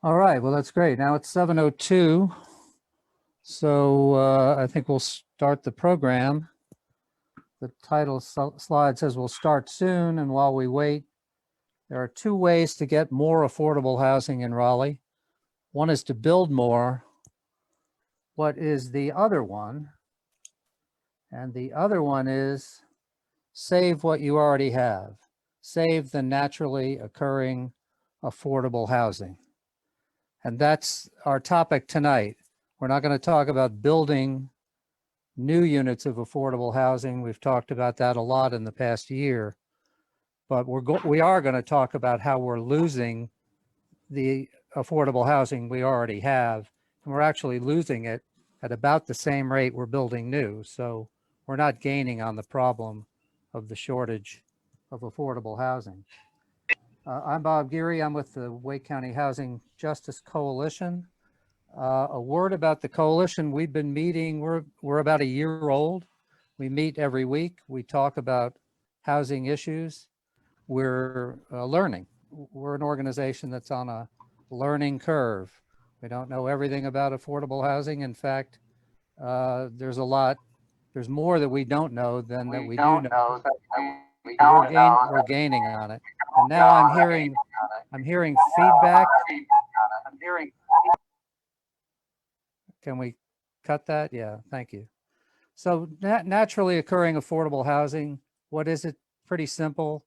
All right, well, that's great. Now it's 7:02. So I think we'll start the program. The title slide says we'll start soon. And while we wait, there are two ways to get more affordable housing in Raleigh. One is to build more. What is the other one? And the other one is save what you already have. Save the naturally occurring affordable housing. And that's our topic tonight. We're not going to talk about building new units of affordable housing. We've talked about that a lot in the past year, but we are going to talk about how we're losing the affordable housing we already have. And we're actually losing it at about the same rate we're building new. So we're not gaining on the problem of the shortage of affordable housing. I'm Bob Geary. I'm with the Wake County Housing Justice Coalition. A word about the coalition. We've been meeting, we're about a year old. We meet every week. We talk about housing issues. We're learning. We're an organization that's on a learning curve. We don't know everything about affordable housing. In fact, there's more that we don't know than that we do know. We're gaining on it. And now I'm hearing feedback. Can we cut that? Yeah, thank you. So naturally occurring affordable housing, what is it? Pretty simple.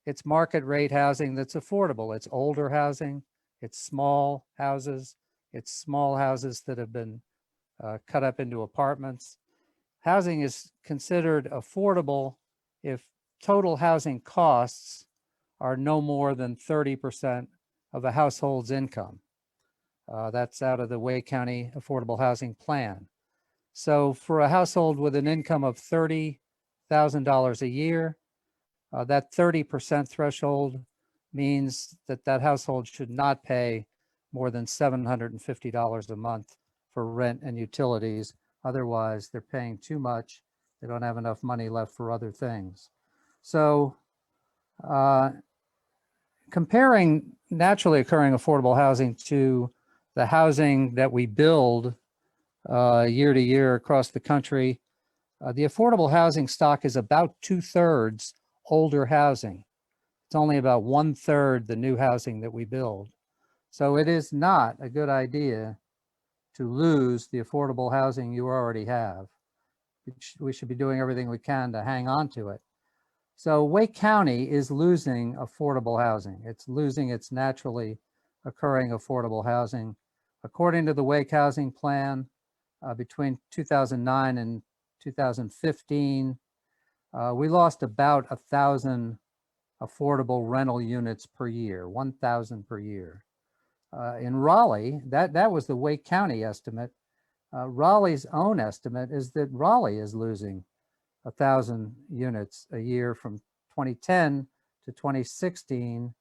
It's market rate housing that's affordable. It's older housing. It's small houses. It's small houses that have been cut up into apartments. Housing is considered affordable if total housing costs are no more than 30% of a household's income. That's out of the Wake County Affordable Housing Plan. So for a household with an income of $30,000 a year, that 30% threshold means that that household should not pay more than $750 a month for rent and utilities. Otherwise, they're paying too much. They don't have enough money left for other things. So comparing naturally occurring affordable housing to the housing that we build year to year across the country, the affordable housing stock is about 2/3 older housing. It's only about 1/3 the new housing that we build. So it is not a good idea to lose the affordable housing you already have. We should be doing everything we can to hang on to it. So Wake County is losing affordable housing. It's losing its naturally occurring affordable housing. According to the Wake Housing Plan, between 2009 and 2015, we lost about 1,000 affordable rental units per year, 1,000 per year. In Raleigh, that was the Wake County estimate. Raleigh's own estimate is that Raleigh is losing 1,000 units a year from 2010 to 2016.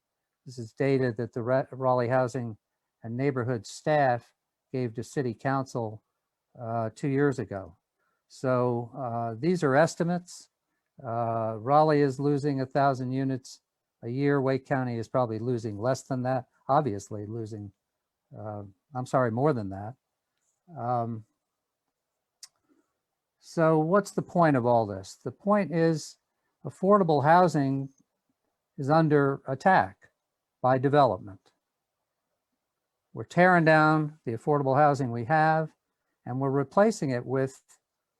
This is data that the Raleigh Housing and Neighborhood staff gave to City Council 2 years ago. So these are estimates. Raleigh is losing 1,000 units a year. Wake County is probably losing less than that, obviously losing, more than that. So what's the point of all this? The point is affordable housing is under attack by development. We're tearing down the affordable housing we have, and we're replacing it with,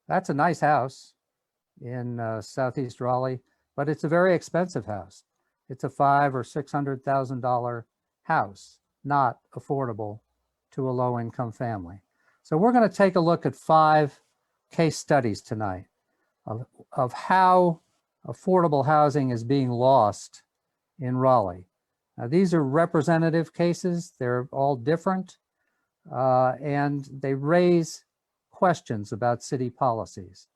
that's a nice house in Southeast Raleigh, but it's a very expensive house. It's a $500,000 or $600,000 house, not affordable to a low-income family. So we're going to take a look at 5 case studies tonight of how affordable housing is being lost in Raleigh. Now, these are representative cases. They're all different, and they raise questions about city policies.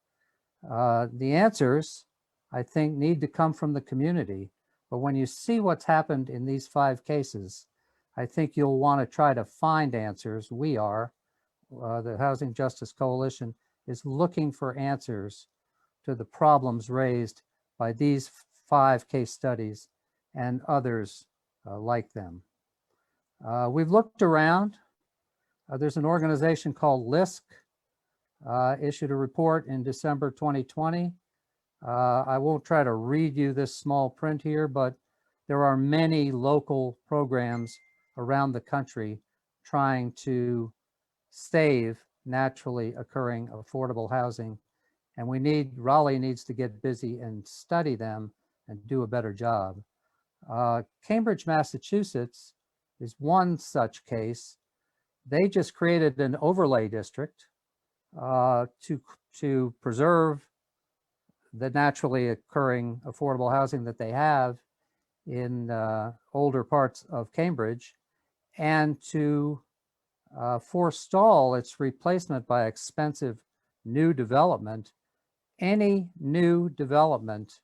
The answers, I think, need to come from the community. But when you see what's happened in these 5 cases, I think you'll want to try to find answers. We are, the Housing Justice Coalition is looking for answers to the problems raised by these 5 case studies and others like them. We've looked around. There's an organization called LISC, issued a report in December 2020. I won't try to read you this small print here, but there are many local programs around the country trying to save naturally occurring affordable housing. And Raleigh needs to get busy and study them and do a better job. Cambridge, Massachusetts is one such case. They just created an overlay district to preserve the naturally occurring affordable housing that they have in older parts of Cambridge, and to forestall its replacement by expensive new development. Any new development,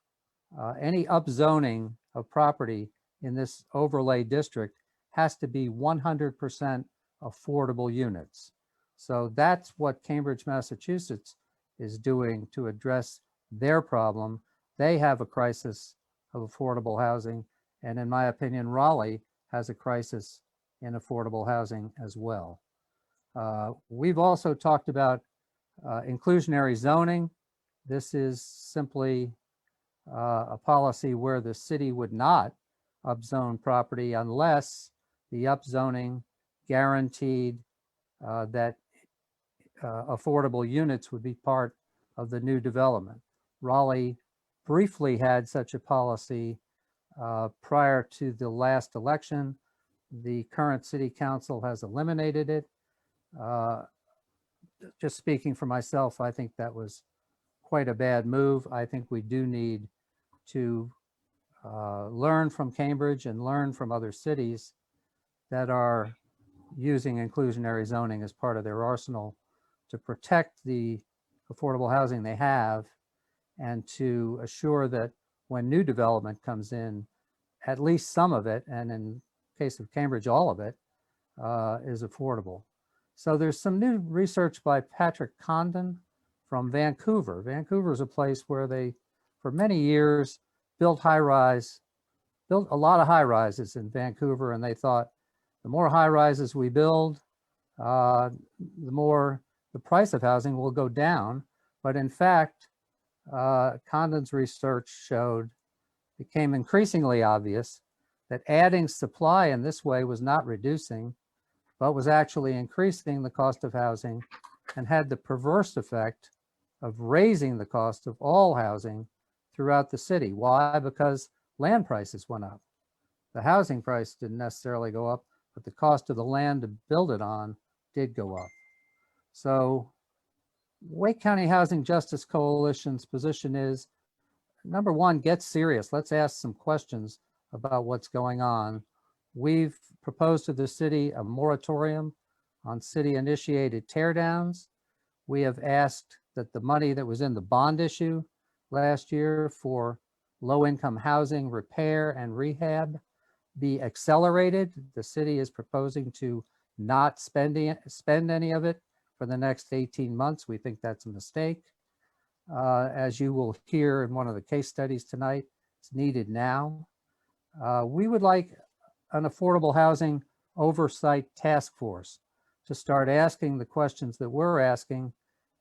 any upzoning of property in this overlay district has to be 100% affordable units. So that's what Cambridge, Massachusetts is doing to address their problem. They have a crisis of affordable housing, and in my opinion, Raleigh has a crisis in affordable housing as well. We've also talked about inclusionary zoning. This is simply a policy where the city would not upzone property unless the upzoning guaranteed that affordable units would be part of the new development. Raleigh briefly had such a policy prior to the last election. The current city council has eliminated it. Just speaking for myself, I think that was quite a bad move. I think we do need to learn from Cambridge and learn from other cities that are using inclusionary zoning as part of their arsenal to protect the affordable housing they have, and to assure that when new development comes in, at least some of it, and in case of Cambridge, all of it, is affordable. So there's some new research by Patrick Condon from Vancouver. Vancouver is a place where they, for many years, built a lot of high rises in Vancouver, and they thought the more high rises we build, the more the price of housing will go down. But in fact, Condon's research became increasingly obvious that adding supply in this way was not reducing, but was actually increasing the cost of housing, and had the perverse effect of raising the cost of all housing throughout the city. Why? Because land prices went up. The housing price didn't necessarily go up, but the cost of the land to build it on did go up. So Wake County Housing Justice Coalition's position is, number one, get serious. Let's ask some questions about what's going on. We've proposed to the city a moratorium on city-initiated teardowns. We have asked that the money that was in the bond issue last year for low-income housing repair and rehab be accelerated. The city is proposing to not spend any of it for the next 18 months. We think that's a mistake. As you will hear in one of the case studies tonight, it's needed now. We would like an affordable housing oversight task force to start asking the questions that we're asking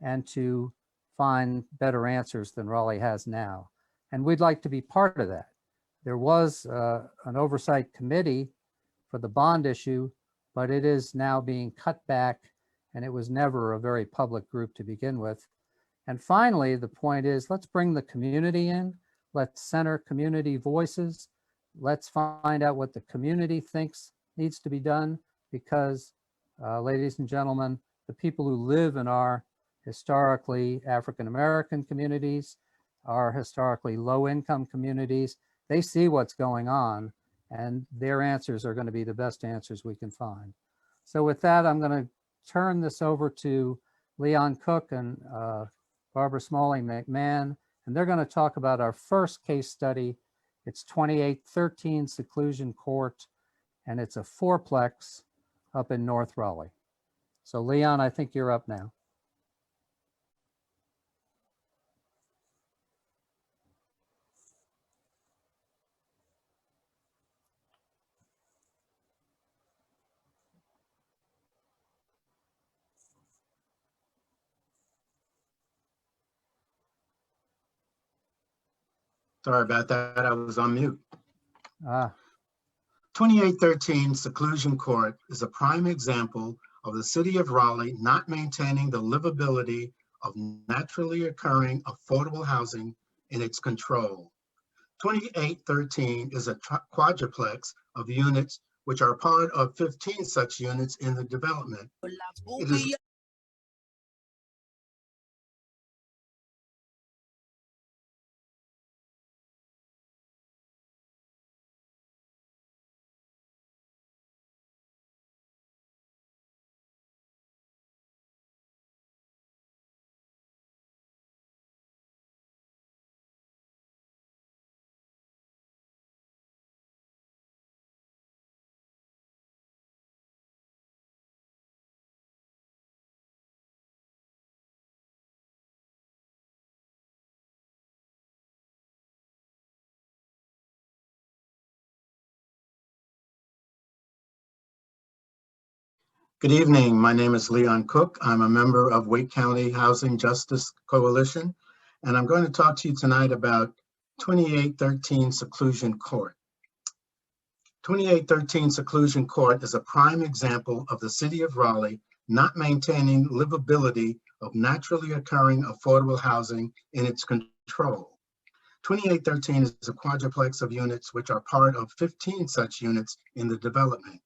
and to find better answers than Raleigh has now. And we'd like to be part of that. There was an oversight committee for the bond issue, but it is now being cut back, and it was never a very public group to begin with. And finally, the point is, let's bring the community in. Let's center community voices. Let's find out what the community thinks needs to be done, because, ladies and gentlemen, the people who live in our historically African-American communities, our historically low-income communities, they see what's going on, and their answers are going to be the best answers we can find. So with that, I'm going to turn this over to Leon Cook and Barbara Smalley McMahon, and they're going to talk about our first case study. It's 2813 Seclusion Court, and it's a fourplex up in North Raleigh. So Leon, I think you're up now. Sorry about that, I was on mute. Ah, 2813 Seclusion Court is a prime example of the City of Raleigh not maintaining the livability of naturally occurring affordable housing in its control. 2813 is a quadruplex of units which are part of 15 such units in the development. It is Good evening. My name is Leon Cook. I'm a member of Wake County Housing Justice Coalition, and I'm going to talk to you tonight about 2813 Seclusion Court. 2813 Seclusion Court is a prime example of the City of Raleigh not maintaining livability of naturally occurring affordable housing in its control. 2813 is a quadruplex of units which are part of 15 such units in the development,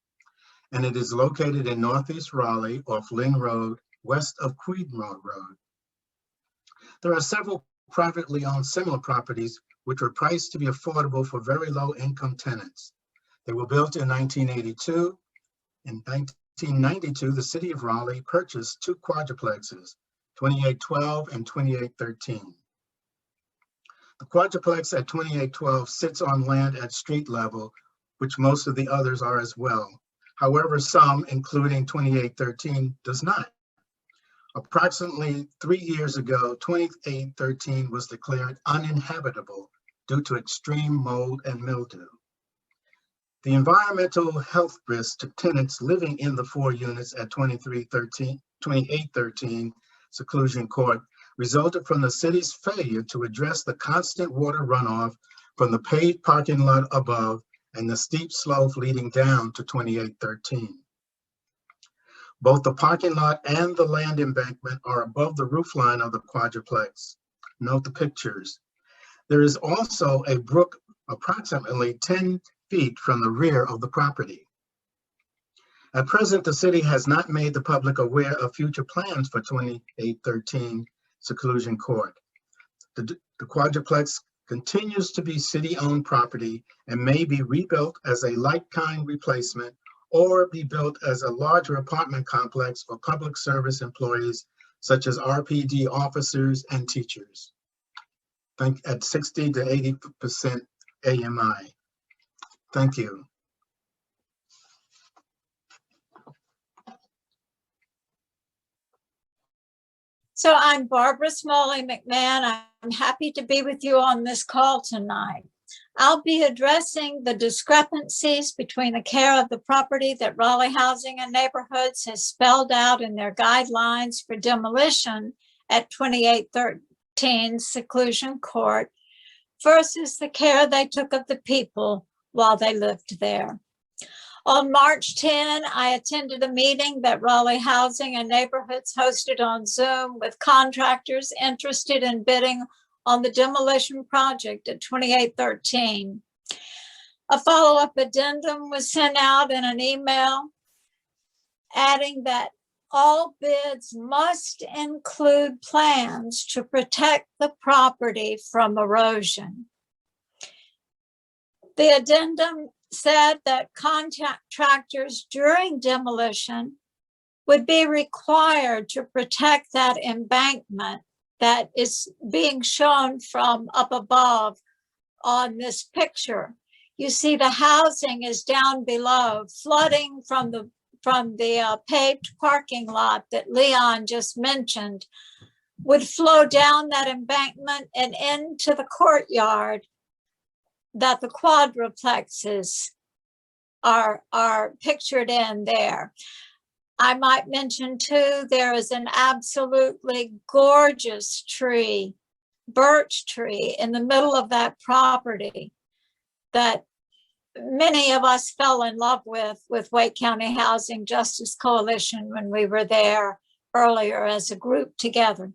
and it is located in Northeast Raleigh off Lynn Road, west of Queedmore Road. There are several privately owned similar properties which were priced to be affordable for very low income tenants. They were built in 1982. In 1992, the City of Raleigh purchased two quadruplexes, 2812 and 2813. The quadruplex at 2812 sits on land at street level, which most of the others are as well. However, some, including 2813, does not. Approximately 3 years ago, 2813 was declared uninhabitable due to extreme mold and mildew. The environmental health risks to tenants living in the 4 units at 2813 Seclusion Court resulted from the city's failure to address the constant water runoff from the paved parking lot above and the steep slope leading down to 2813. Both the parking lot and the land embankment are above the roofline of the quadruplex. Note the pictures. There is also a brook approximately 10 feet from the rear of the property. At present, the city has not made the public aware of future plans for 2813 Seclusion Court. The quadruplex continues to be city-owned property and may be rebuilt as a like-kind replacement or be built as a larger apartment complex for public service employees such as RPD officers and teachers. At 60 to 80% AMI. Thank you. So I'm Barbara Smalley McMahon. I'm happy to be with you on this call tonight. I'll be addressing the discrepancies between the care of the property that Raleigh Housing and Neighborhoods has spelled out in their guidelines for demolition at 2813 Seclusion Court versus the care they took of the people while they lived there. On March 10, I attended a meeting that Raleigh Housing and Neighborhoods hosted on Zoom with contractors interested in bidding on the demolition project at 2813. A follow-up addendum was sent out in an email adding that all bids must include plans to protect the property from erosion. The addendum said that contractors during demolition would be required to protect that embankment that is being shown from up above on this picture. You see the housing is down below, flooding from the paved parking lot that Leon just mentioned would flow down that embankment and into the courtyard that the quadruplexes are pictured in there. I might mention too, there is an absolutely gorgeous tree birch tree in the middle of that property that many of us fell in love with Wake County Housing Justice Coalition when we were there earlier as a group together.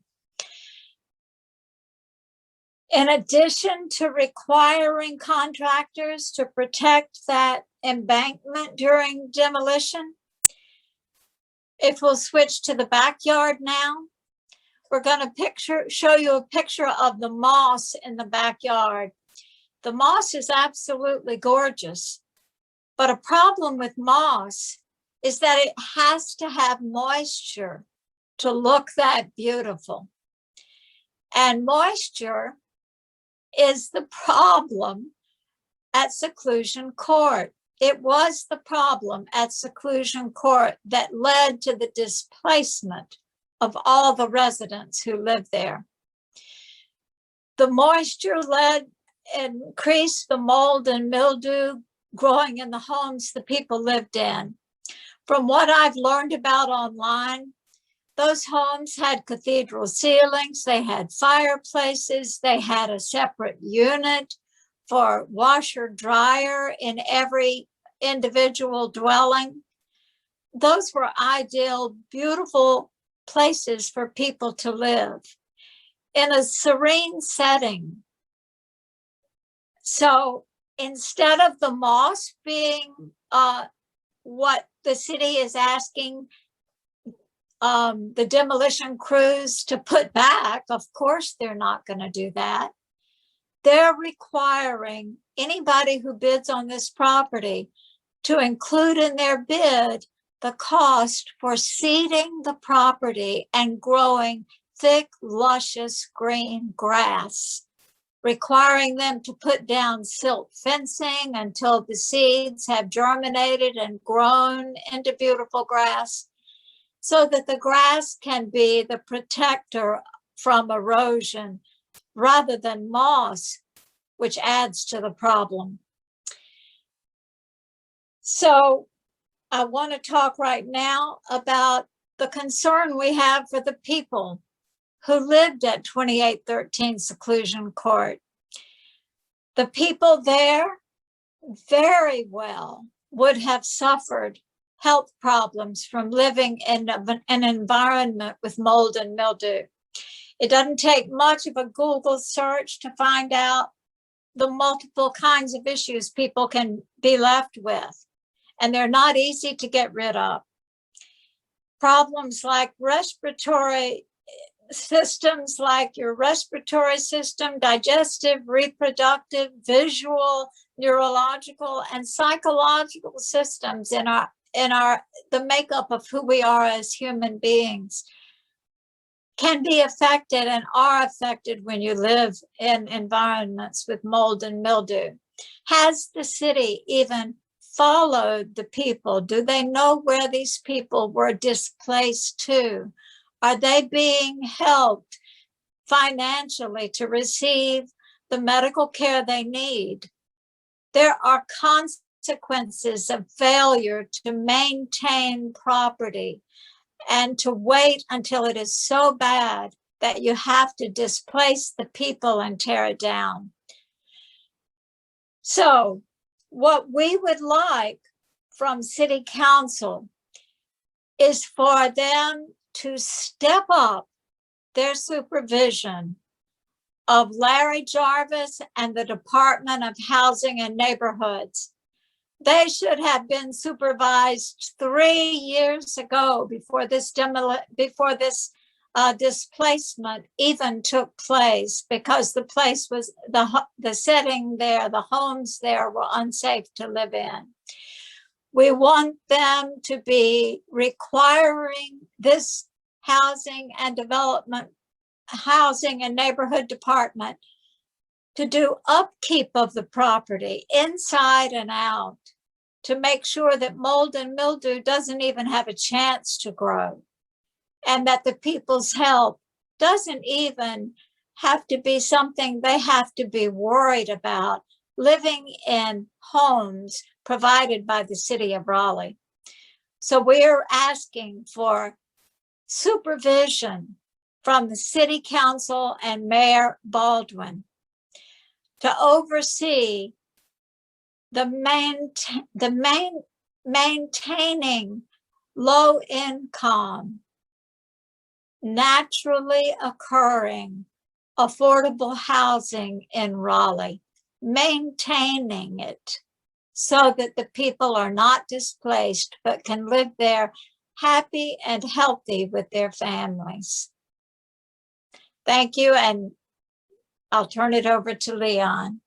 In addition to requiring contractors to protect that embankment during demolition, if we'll switch to the backyard now, we're going to show you a picture of the moss in the backyard. The moss is absolutely gorgeous, but a problem with moss is that it has to have moisture to look that beautiful. And moisture is the problem at Seclusion Court. It was the problem at Seclusion Court that led to the displacement of all the residents who live there. The moisture increased the mold and mildew growing in the homes the people lived in. From what I've learned about online, those homes had cathedral ceilings, they had fireplaces, they had a separate unit for washer dryer in every individual dwelling. Those were ideal, beautiful places for people to live in a serene setting. So instead of the moss being what the city is asking the demolition crews to put back, of course they're not going to do that. They're requiring anybody who bids on this property to include in their bid the cost for seeding the property and growing thick, luscious green grass, requiring them to put down silt fencing until the seeds have germinated and grown into beautiful grass, so that the grass can be the protector from erosion rather than moss, which adds to the problem. So I want to talk right now about the concern we have for the people who lived at 2813 Seclusion Court. The people there very well would have suffered health problems from living in an environment with mold and mildew. It doesn't take much of a Google search to find out the multiple kinds of issues people can be left with, and they're not easy to get rid of. Problems like respiratory systems, like your respiratory system, digestive, reproductive, visual, neurological, and psychological systems in the makeup of who we are as human beings can be affected and are affected when you live in environments with mold and mildew. Has the city even followed the people? Do they know where these people were displaced to? Are they being helped financially to receive the medical care they need? There are consequences of failure to maintain property and to wait until it is so bad that you have to displace the people and tear it down. So what we would like from City Council is for them to step up their supervision of Larry Jarvis and the Department of Housing and Neighborhoods. They should have been supervised 3 years ago before this displacement even took place, because the place was, the setting there, the homes there were unsafe to live in. We want them to be requiring this housing and neighborhood department to do upkeep of the property inside and out, to make sure that mold and mildew doesn't even have a chance to grow, and that the people's health doesn't even have to be something they have to be worried about living in homes provided by the City of Raleigh. So we're asking for supervision from the City Council and Mayor Baldwin to oversee the maintaining low income, naturally occurring affordable housing in Raleigh, maintaining it so that the people are not displaced but can live there happy and healthy with their families. Thank you, and I'll turn it over to Leon.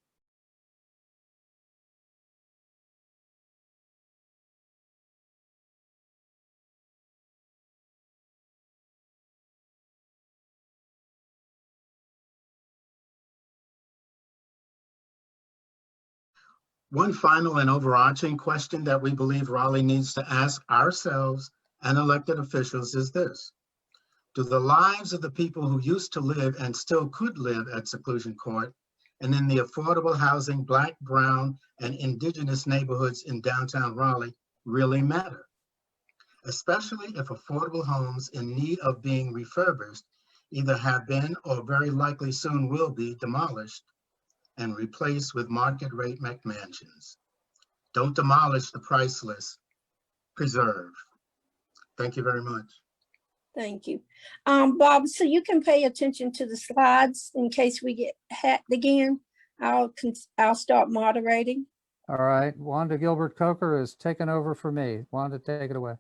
One final and overarching question that we believe Raleigh needs to ask ourselves and elected officials is this: do the lives of the people who used to live and still could live at Seclusion Court and in the affordable housing Black, Brown, and Indigenous neighborhoods in downtown Raleigh really matter? Especially if affordable homes in need of being refurbished either have been or very likely soon will be demolished and replaced with market rate McMansions. Don't demolish the priceless, preserve. Thank you very much. Thank you. Bob, so you can pay attention to the slides in case we get hacked again. I'll start moderating. All right, Wanda Gilbert Coker is taking over for me. Wanda, take it away.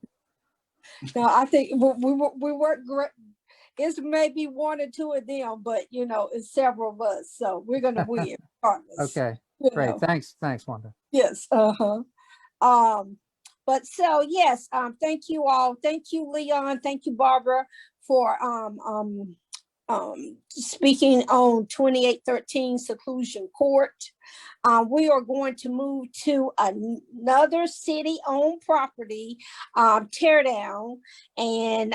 Now, I think we work great. It's maybe one or two of them, but you know, it's several of us, so we're gonna win. Regardless, Okay, you great. know. Thanks, Wanda. Yes. But so yes, thank you all. Thank you, Leon. Thank you, Barbara, for speaking on 2813 Seclusion Court. We are going to move to another city-owned property, tear down. And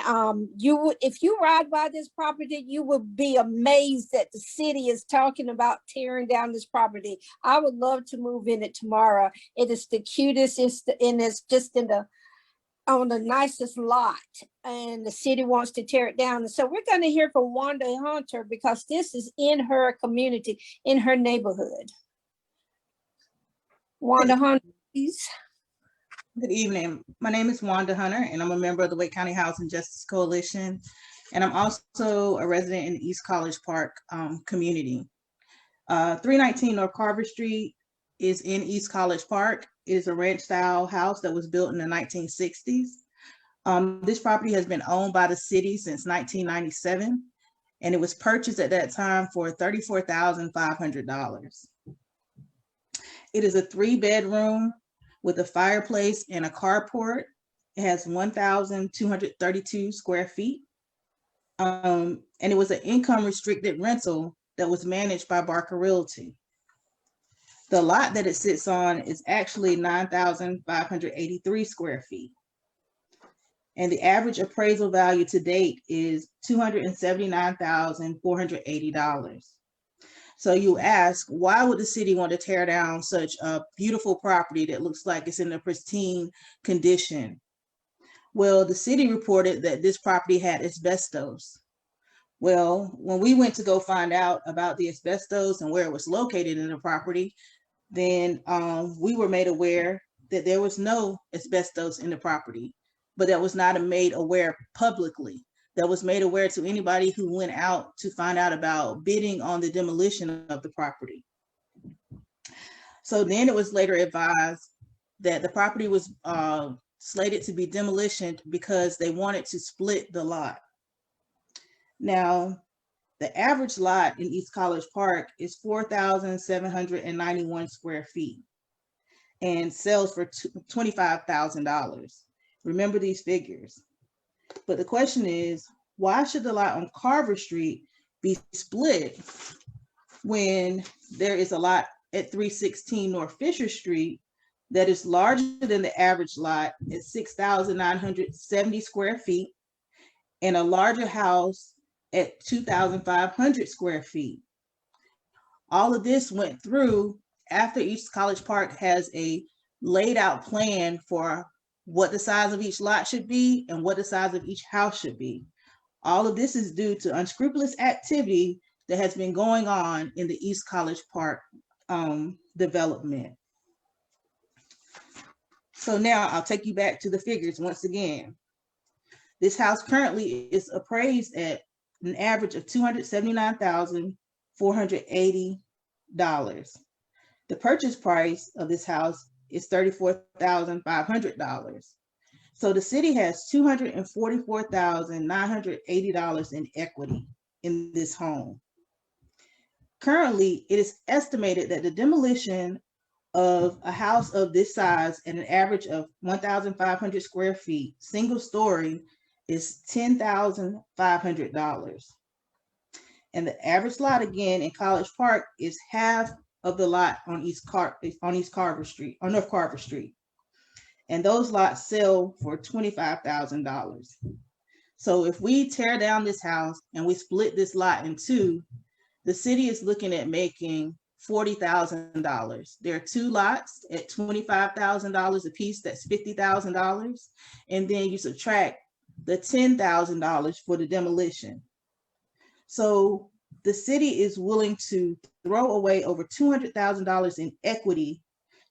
if you ride by this property, you will be amazed that the city is talking about tearing down this property. I would love to move in it tomorrow. It is the cutest, and it's just on the nicest lot, and the city wants to tear it down. And so we're going to hear from Wanda Hunter because this is in her community, in her neighborhood. Wanda Hunter, please. Good evening. My name is Wanda Hunter, and I'm a member of the Wake County Housing Justice Coalition. And I'm also a resident in the East College Park community. 319 North Carver Street is in East College Park. It is a ranch style house that was built in the 1960s. This property has been owned by the city since 1997, and it was purchased at that time for $34,500. It is a 3-bedroom with a fireplace and a carport. It has 1,232 square feet. And it was an income restricted rental that was managed by Barker Realty. The lot that it sits on is actually 9,583 square feet. And the average appraisal value to date is $279,480. So you ask, why would the city want to tear down such a beautiful property that looks like it's in a pristine condition? Well, the city reported that this property had asbestos. Well, when we went to go find out about the asbestos and where it was located in the property, then we were made aware that there was no asbestos in the property, but that was not made aware publicly. That was made aware to anybody who went out to find out about bidding on the demolition of the property. So then it was later advised that the property was slated to be demolished because they wanted to split the lot. Now, the average lot in East College Park is 4,791 square feet and sells for $25,000. Remember these figures. But the question is, why should the lot on Carver Street be split when there is a lot at 316 North Fisher Street that is larger than the average lot at 6,970 square feet and a larger house at 2,500 square feet? All of this went through after East College Park has a laid out plan for what the size of each lot should be and what the size of each house should be. All of this is due to unscrupulous activity that has been going on in the East College Park development. So now I'll take you back to the figures once again. This house currently is appraised at an average of $279,480. The purchase price of this house is $34,500. So the city has $244,980 in equity in this home. Currently, it is estimated that the demolition of a house of this size at an average of 1,500 square feet, single story, is $10,500. And the average lot again in College Park is half of the lot on North Carver Street. And those lots sell for $25,000. So if we tear down this house and we split this lot in two, the city is looking at making $40,000. There are two lots at $25,000 a piece, that's $50,000. And then you subtract the $10,000 for the demolition. So the city is willing to throw away over $200,000 in equity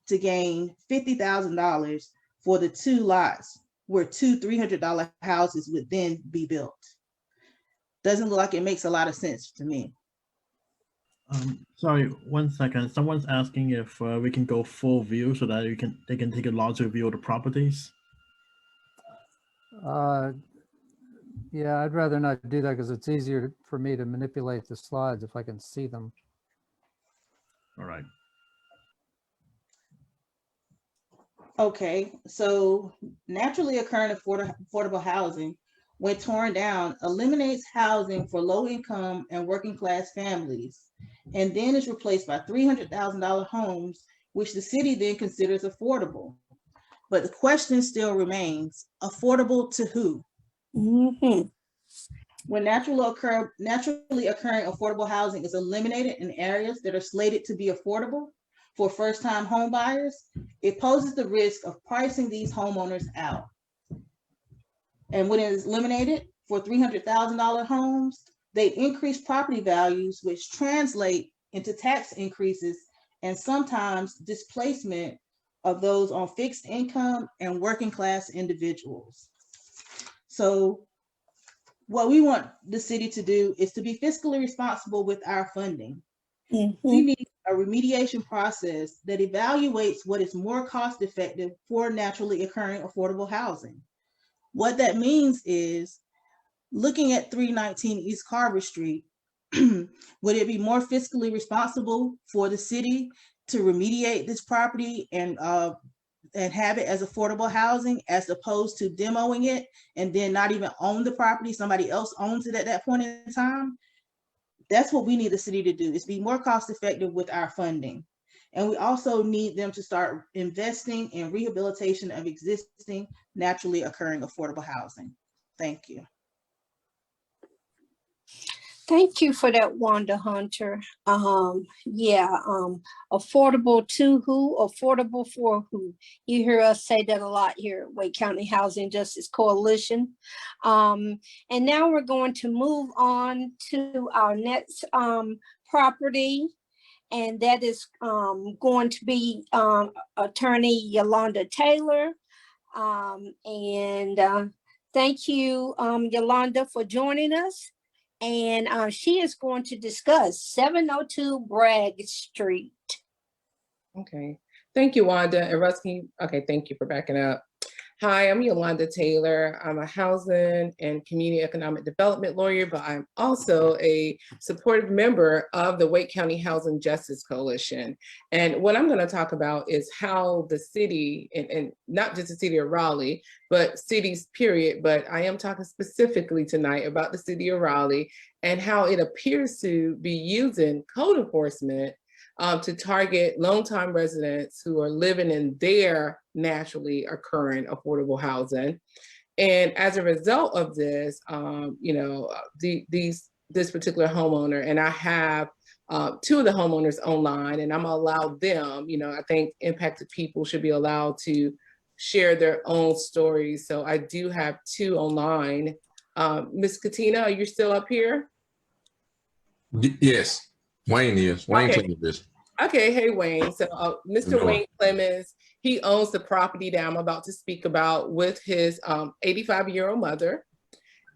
to gain $50,000 for the two lots where two $300 houses would then be built. Doesn't look like it makes a lot of sense to me. Sorry, 1 second. Someone's asking if we can go full view so that they can take a larger view of the properties. Yeah, I'd rather not do that because it's easier for me to manipulate the slides if I can see them. All right. Okay, so naturally occurring affordable housing, when torn down, eliminates housing for low-income and working-class families, and then is replaced by $300,000 homes, which the city then considers affordable. But the question still remains, affordable to who? Mm-hmm. When naturally occurring affordable housing is eliminated in areas that are slated to be affordable for first-time home buyers, it poses the risk of pricing these homeowners out. And when it is eliminated for $300,000 homes, they increase property values, which translate into tax increases and sometimes displacement of those on fixed income and working class individuals. So what we want the city to do is to be fiscally responsible with our funding. Mm-hmm. We need a remediation process that evaluates what is more cost effective for naturally occurring affordable housing. What that means is looking at 319 East Carver Street, would it be more fiscally responsible for the city to remediate this property and have it as affordable housing as opposed to demoing it and then not even own the property, somebody else owns it at that point in time? That's what we need the city to do, is be more cost effective with our funding. And we also need them to start investing in rehabilitation of existing naturally occurring affordable housing. Thank you. Thank you for that, Wanda Hunter. Affordable to who? Affordable for who? You hear us say that a lot here at Wake County Housing Justice Coalition. And now we're going to move on to our next property. And that is going to be Attorney Yolanda Taylor. Thank you, Yolanda, for joining us. And she is going to discuss 702 Bragg Street. Okay, thank you, Wanda and Rusky. Okay, thank you for backing up. Hi, I'm Yolanda Taylor. I'm a housing and community economic development lawyer, but I'm also a supportive member of the Wake County Housing Justice Coalition. And what I'm going to talk about is how the city, and not just the city of Raleigh, but cities period, but I am talking specifically tonight about the city of Raleigh and how it appears to be using code enforcement to target longtime residents who are living in their naturally occurring affordable housing. And as a result of this, this particular homeowner, and I have two of the homeowners online, and I'm gonna allow them, I think impacted people should be allowed to share their own stories. So I do have two online Ms. Katina, are you still up here? Yes, Wayne is. Wayne Okay. Clemens is. Okay, hey Wayne. So Mr. No. Wayne Clemens, he owns the property that I'm about to speak about with his 85-year-old mother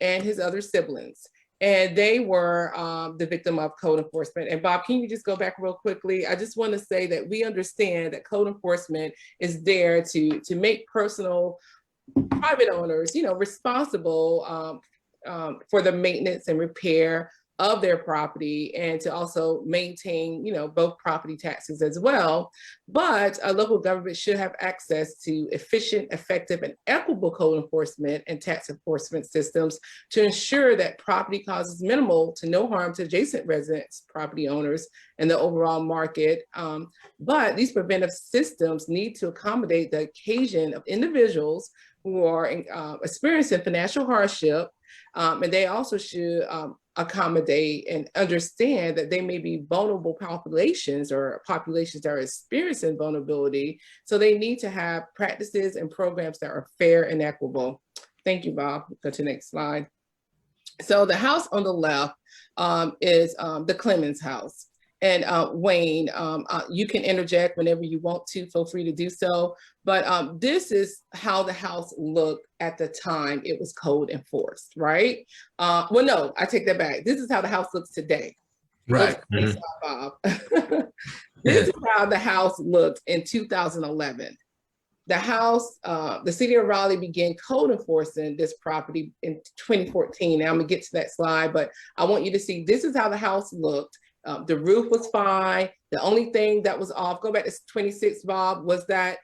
and his other siblings. And they were the victim of code enforcement. And Bob, can you just go back real quickly? I just want to say that we understand that code enforcement is there to make personal private owners, responsible for the maintenance and repair of their property, and to also maintain, both property taxes as well. But a local government should have access to efficient, effective, and equitable code enforcement and tax enforcement systems to ensure that property causes minimal to no harm to adjacent residents, property owners, and the overall market. But these preventive systems need to accommodate the occasion of individuals who are experiencing financial hardship, and they also should accommodate and understand that they may be vulnerable populations or populations that are experiencing vulnerability. So they need to have practices and programs that are fair and equitable. Thank you, Bob. Go to the next slide. So the house on the left is the Clemens house. And Wayne, you can interject whenever you want to, feel free to do so. But this is how the house looked at the time it was code enforced, right? Well, no, I take that back. This is how the house looks today. Right. Next slide, Bob. This is how the house looked in 2011. The house, the city of Raleigh began code enforcing this property in 2014. Now I'm gonna get to that slide, but I want you to see this is how the house looked. The roof was fine. The only thing that was off, go back to 26, Bob, was that,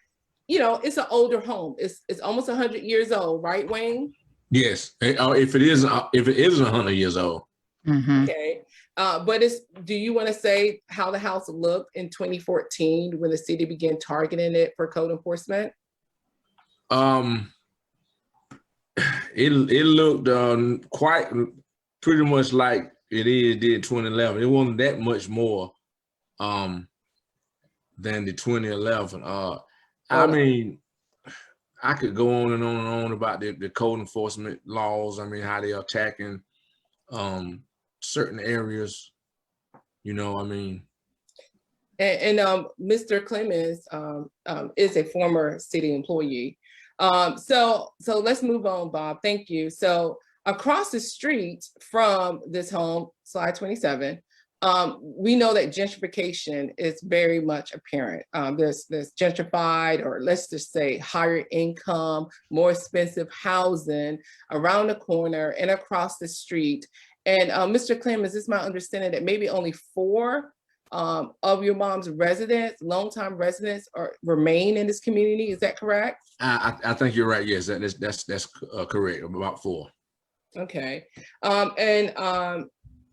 it's an older home. It's almost 100 years old, right, Wayne? Yes. If it isn't 100 years old. Mhm. Okay. But do you want to say how the house looked in 2014 when the city began targeting it for code enforcement? It looked quite pretty much like it did 2011. It wasn't that much more than the 2011. I mean, I could go on and on and on about the code enforcement laws. I mean, how they're attacking certain areas, I mean. And Mr. Clemens is a former city employee. So let's move on, Bob. Thank you. So across the street from this home, slide 27, we know that gentrification is very much apparent. There's gentrified, or let's just say higher income, more expensive housing around the corner and across the street. And Mr. Clemens, it's my understanding that maybe only 4 of your mom's residents, longtime residents, remain in this community. Is that correct? I think you're right. Yes, that's correct. About 4. Okay.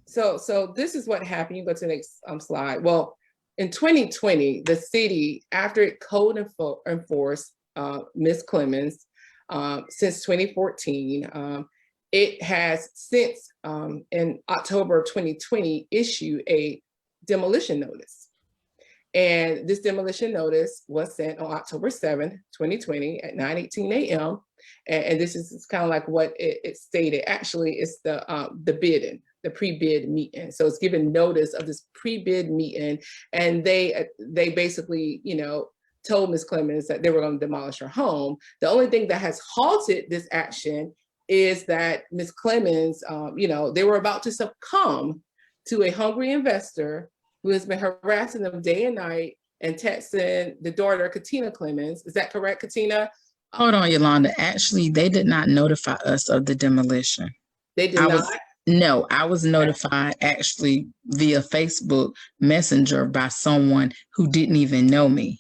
So this is what happened. You go to the next slide. Well, in 2020, the city, after it code enforced Ms. Clemens since 2014, it has since in October of 2020 issued a demolition notice. And this demolition notice was sent on October 7th, 2020 at 9:18 a.m. And this is kind of like what it stated. Actually, it's the bidding, the pre-bid meeting. So it's given notice of this pre-bid meeting, and they basically, told Ms. Clemens that they were going to demolish her home. The only thing that has halted this action is that Ms. Clemens, they were about to succumb to a hungry investor who has been harassing them day and night and texting the daughter, Katina Clemens. Is that correct, Katina? Hold on, Yolanda. Actually, they did not notify us of the demolition. They did not? No, I was notified actually via Facebook Messenger by someone who didn't even know me.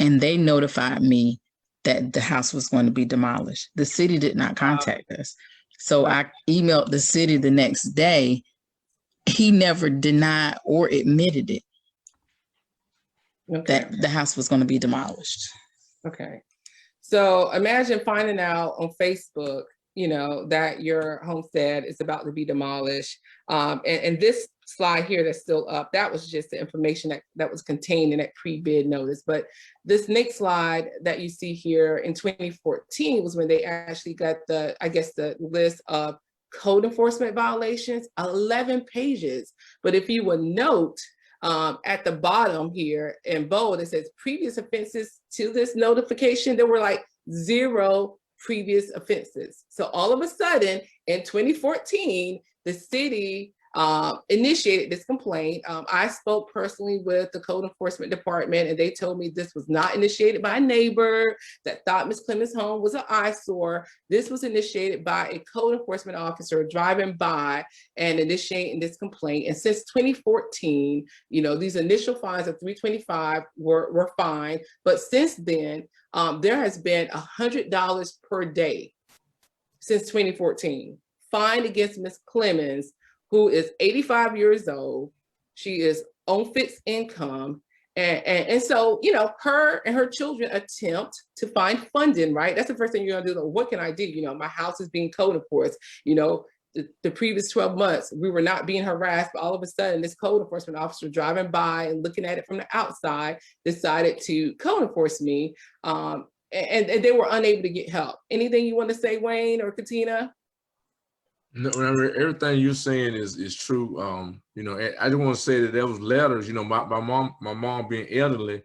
And they notified me that the house was going to be demolished. The city did not contact us. So I emailed the city the next day. He never denied or admitted it, that the house was going to be demolished. Okay. So imagine finding out on Facebook, that your homestead is about to be demolished. And this slide here that's still up, that was just the information that was contained in that pre-bid notice. But this next slide that you see here in 2014 was when they actually got the list of code enforcement violations, 11 pages. But if you would note, at the bottom here in bold, it says previous offenses to this notification. There were like 0 previous offenses. So all of a sudden in 2014, the city initiated this complaint. I spoke personally with the code enforcement department, and they told me this was not initiated by a neighbor that thought Ms. Clemens' home was an eyesore. This was initiated by a code enforcement officer driving by and initiating this complaint. And since 2014, you know, these initial fines of $325 were fine, but since then, there has been $100 per day since 2014 fined against Ms. Clemens, who is 85 years old. She is on fixed income. And so, you know, her and her children attempt to find funding, right? That's the first thing you're gonna do. Like, what can I do? You know, my house is being code enforced. You know, the previous 12 months, we were not being harassed, but all of a sudden this code enforcement officer driving by and looking at it from the outside decided to code enforce me. And they were unable to get help. Anything you want to say, Wayne or Katina? No, everything you're saying is true. You know, I just want to say that there was letters. You know, my mom being elderly,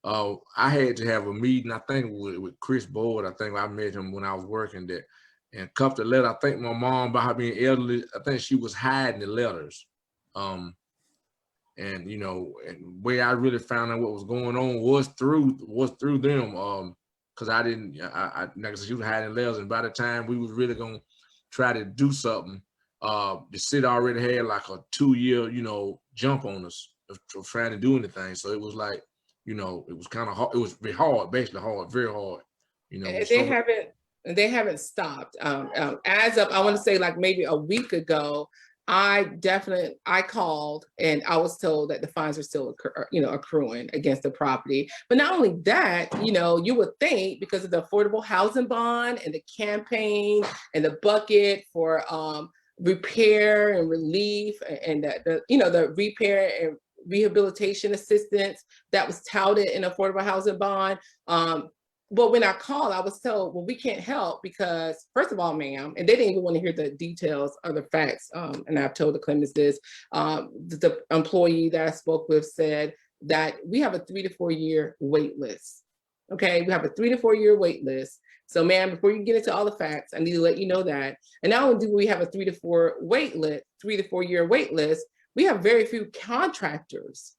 I had to have a meeting. I think with Chris Boyd. I think I met him when I was working there, and cuffed the letter. I think my mom, by her being elderly, I think she was hiding the letters. And you know, and the way I really found out what was going on was through them. Because I didn't, I like I said, she was hiding letters, and by the time we was really gonna try to do something, the city already had like a 2-year, you know, jump on us of trying to do anything. So it was like, you know, it was kind of hard. It was very hard, basically hard, very hard. You know, And they haven't stopped. As of, I want to say like maybe a week ago, I called and I was told that the fines are still, accruing against the property. But not only that, you know, you would think because of the affordable housing bond and the campaign and the bucket for repair and relief and the repair and rehabilitation assistance that was touted in affordable housing bond. But when I called, I was told, well, we can't help because, first of all, ma'am, and they didn't even want to hear the details or the facts. And I've told the Clemens this, the employee that I spoke with said that we have a 3 to 4 year wait list. Okay, we have a 3 to 4 year wait list. So ma'am, before you get into all the facts, I need to let you know that. And not only do we have a 3 to 4 year wait list, we have very few contractors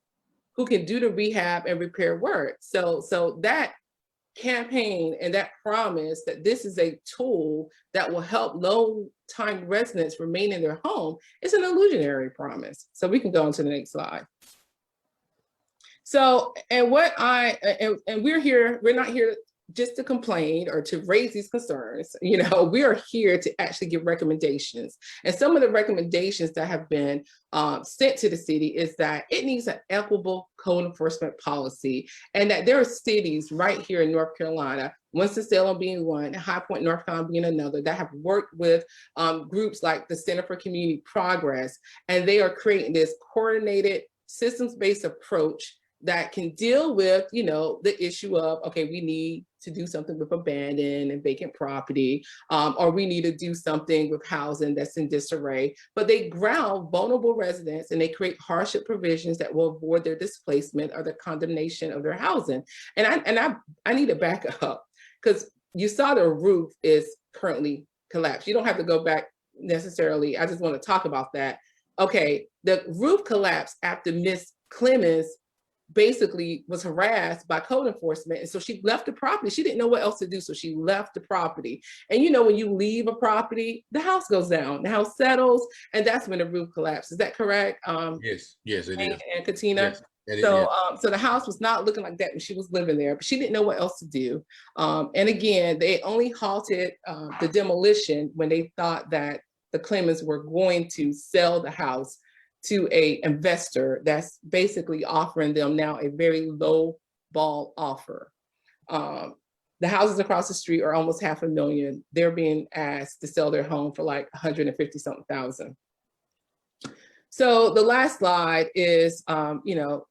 who can do the rehab and repair work. So that campaign and that promise that this is a tool that will help low-time residents remain in their home is an illusionary promise. So we can go on to the next slide. So, and we're here, we're not here just to complain or to raise these concerns. You know, we are here to actually give recommendations. And some of the recommendations that have been sent to the city is that it needs an equitable code enforcement policy, and that there are cities right here in North Carolina, Winston-Salem being one, High Point, North Carolina being another, that have worked with groups like the Center for Community Progress, and they are creating this coordinated systems-based approach that can deal with, you know, the issue of, okay, we need to do something with abandoned and vacant property, or we need to do something with housing that's in disarray. But they ground vulnerable residents and they create hardship provisions that will avoid their displacement or the condemnation of their housing. And I need to back up because you saw the roof is currently collapsed. You don't have to go back necessarily. I just want to talk about that. Okay, the roof collapsed after Miss Clemens basically was harassed by code enforcement. And so she left the property. She didn't know what else to do. So she left the property. And you know, when you leave a property, the house goes down, the house settles, and that's when the roof collapsed. Is that correct? Yes, it is. And Katina? Yes, so the house was not looking like that when she was living there, but she didn't know what else to do. And again, they only halted the demolition when they thought that the Clemens were going to sell the house to an investor that's basically offering them now a very low ball offer. The houses across the street are almost $500,000. They're being asked to sell their home for like 150-something thousand. So the last slide is,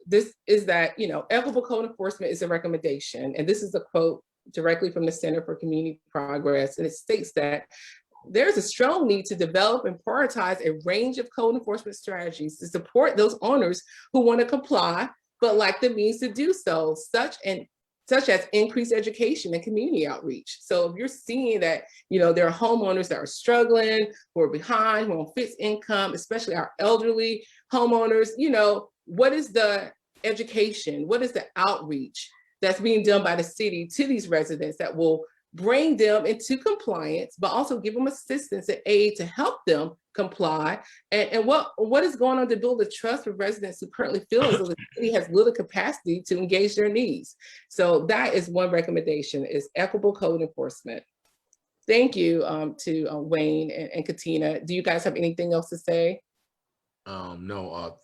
this is that, equitable code enforcement is a recommendation. And this is a quote directly from the Center for Community Progress. And it states that, there's a strong need to develop and prioritize a range of code enforcement strategies to support those owners who want to comply, but lack the means to do so, such as increased education and community outreach. So if you're seeing that, there are homeowners that are struggling, who are behind, who are on fixed income, especially our elderly homeowners, what is the education? What is the outreach that's being done by the city to these residents that will bring them into compliance, but also give them assistance and aid to help them comply? And what is going on to build the trust with residents who currently feel as though the city has little capacity to engage their needs? So that is one recommendation, is equitable code enforcement. Thank you to Wayne and Katina. Do you guys have anything else to say? No,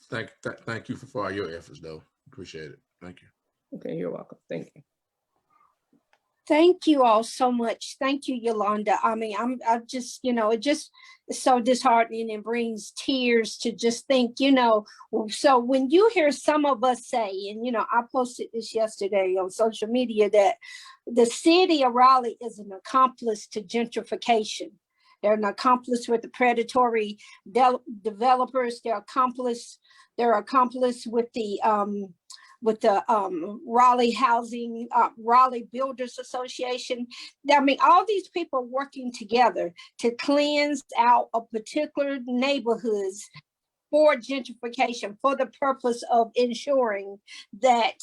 thank you for all your efforts though. Appreciate it. Thank you. Okay, you're welcome. Thank you. Thank you all so much. Thank you, Yolanda. I mean, I just, it just is so disheartening and brings tears to just think, so when you hear some of us say, and, I posted this yesterday on social media, that the city of Raleigh is an accomplice to gentrification. They're an accomplice with the predatory developers. They're accomplice with the Raleigh Builders Association. I mean, all these people working together to cleanse out of particular neighborhoods for gentrification, for the purpose of ensuring that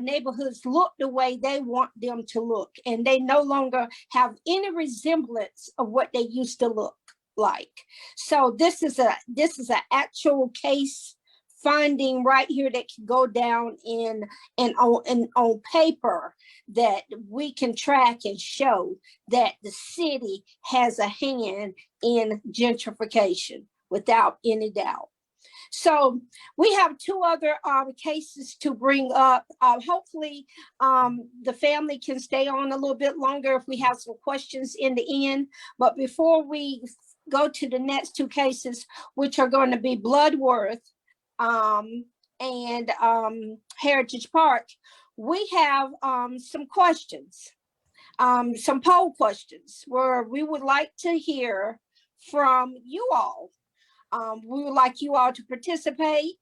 neighborhoods look the way they want them to look, and they no longer have any resemblance of what they used to look like. So this is an actual case finding right here that can go down on paper, that we can track and show that the city has a hand in gentrification without any doubt. So we have two other cases to bring up. Hopefully the family can stay on a little bit longer if we have some questions in the end. But before we go to the next two cases, which are going to be Bloodworth and Heritage Park, we have some questions, some poll questions where we would like to hear from you all. We would like you all to participate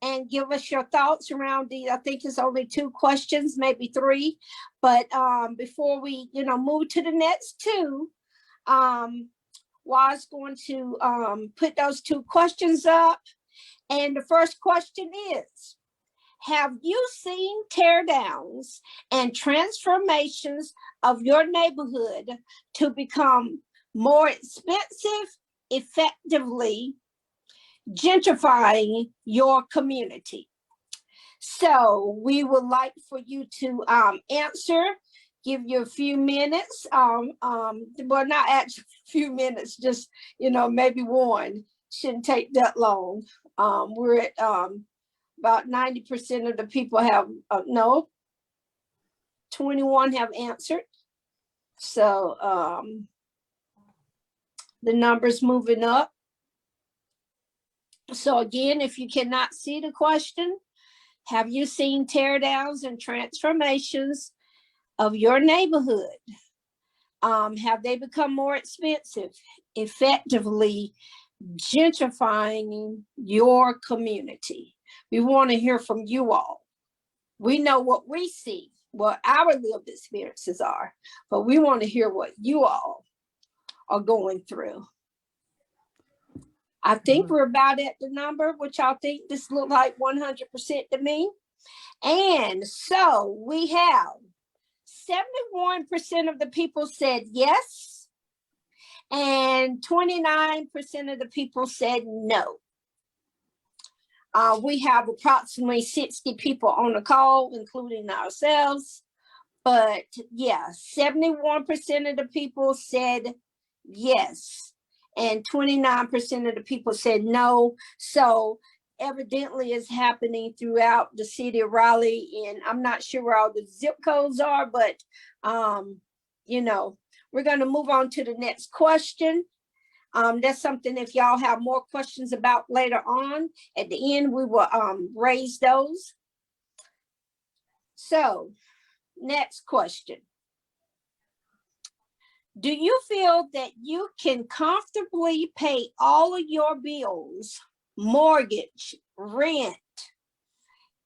and give us your thoughts around I think it's only two questions, maybe three, but before we move to the next two, was going to put those two questions up. And the first question is, have you seen tear downs and transformations of your neighborhood to become more expensive, effectively gentrifying your community? So we would like for you to answer, give you a few minutes, well, not actually a few minutes, just, maybe one, shouldn't take that long. We're at about 90% of the people have, no, 21 have answered. So the number's moving up. So again, if you cannot see the question, have you seen tear downs and transformations of your neighborhood? Have they become more expensive, effectively gentrifying your community? We want to hear from you all. We know what we see, what our lived experiences are, but we want to hear what you all are going through. I think we're about at the number, which I think this looked like 100% to me. And so we have 71% of the people said yes, and 29% of the people said no. We have approximately 60 people on the call, including ourselves. But yeah, 71% of the people said yes, and 29% of the people said no. So evidently it's happening throughout the city of Raleigh, and I'm not sure where all the zip codes are, but we're going to move on to the next question. That's something, if y'all have more questions about later on, at the end, we will raise those. So next question. Do you feel that you can comfortably pay all of your bills, mortgage, rent,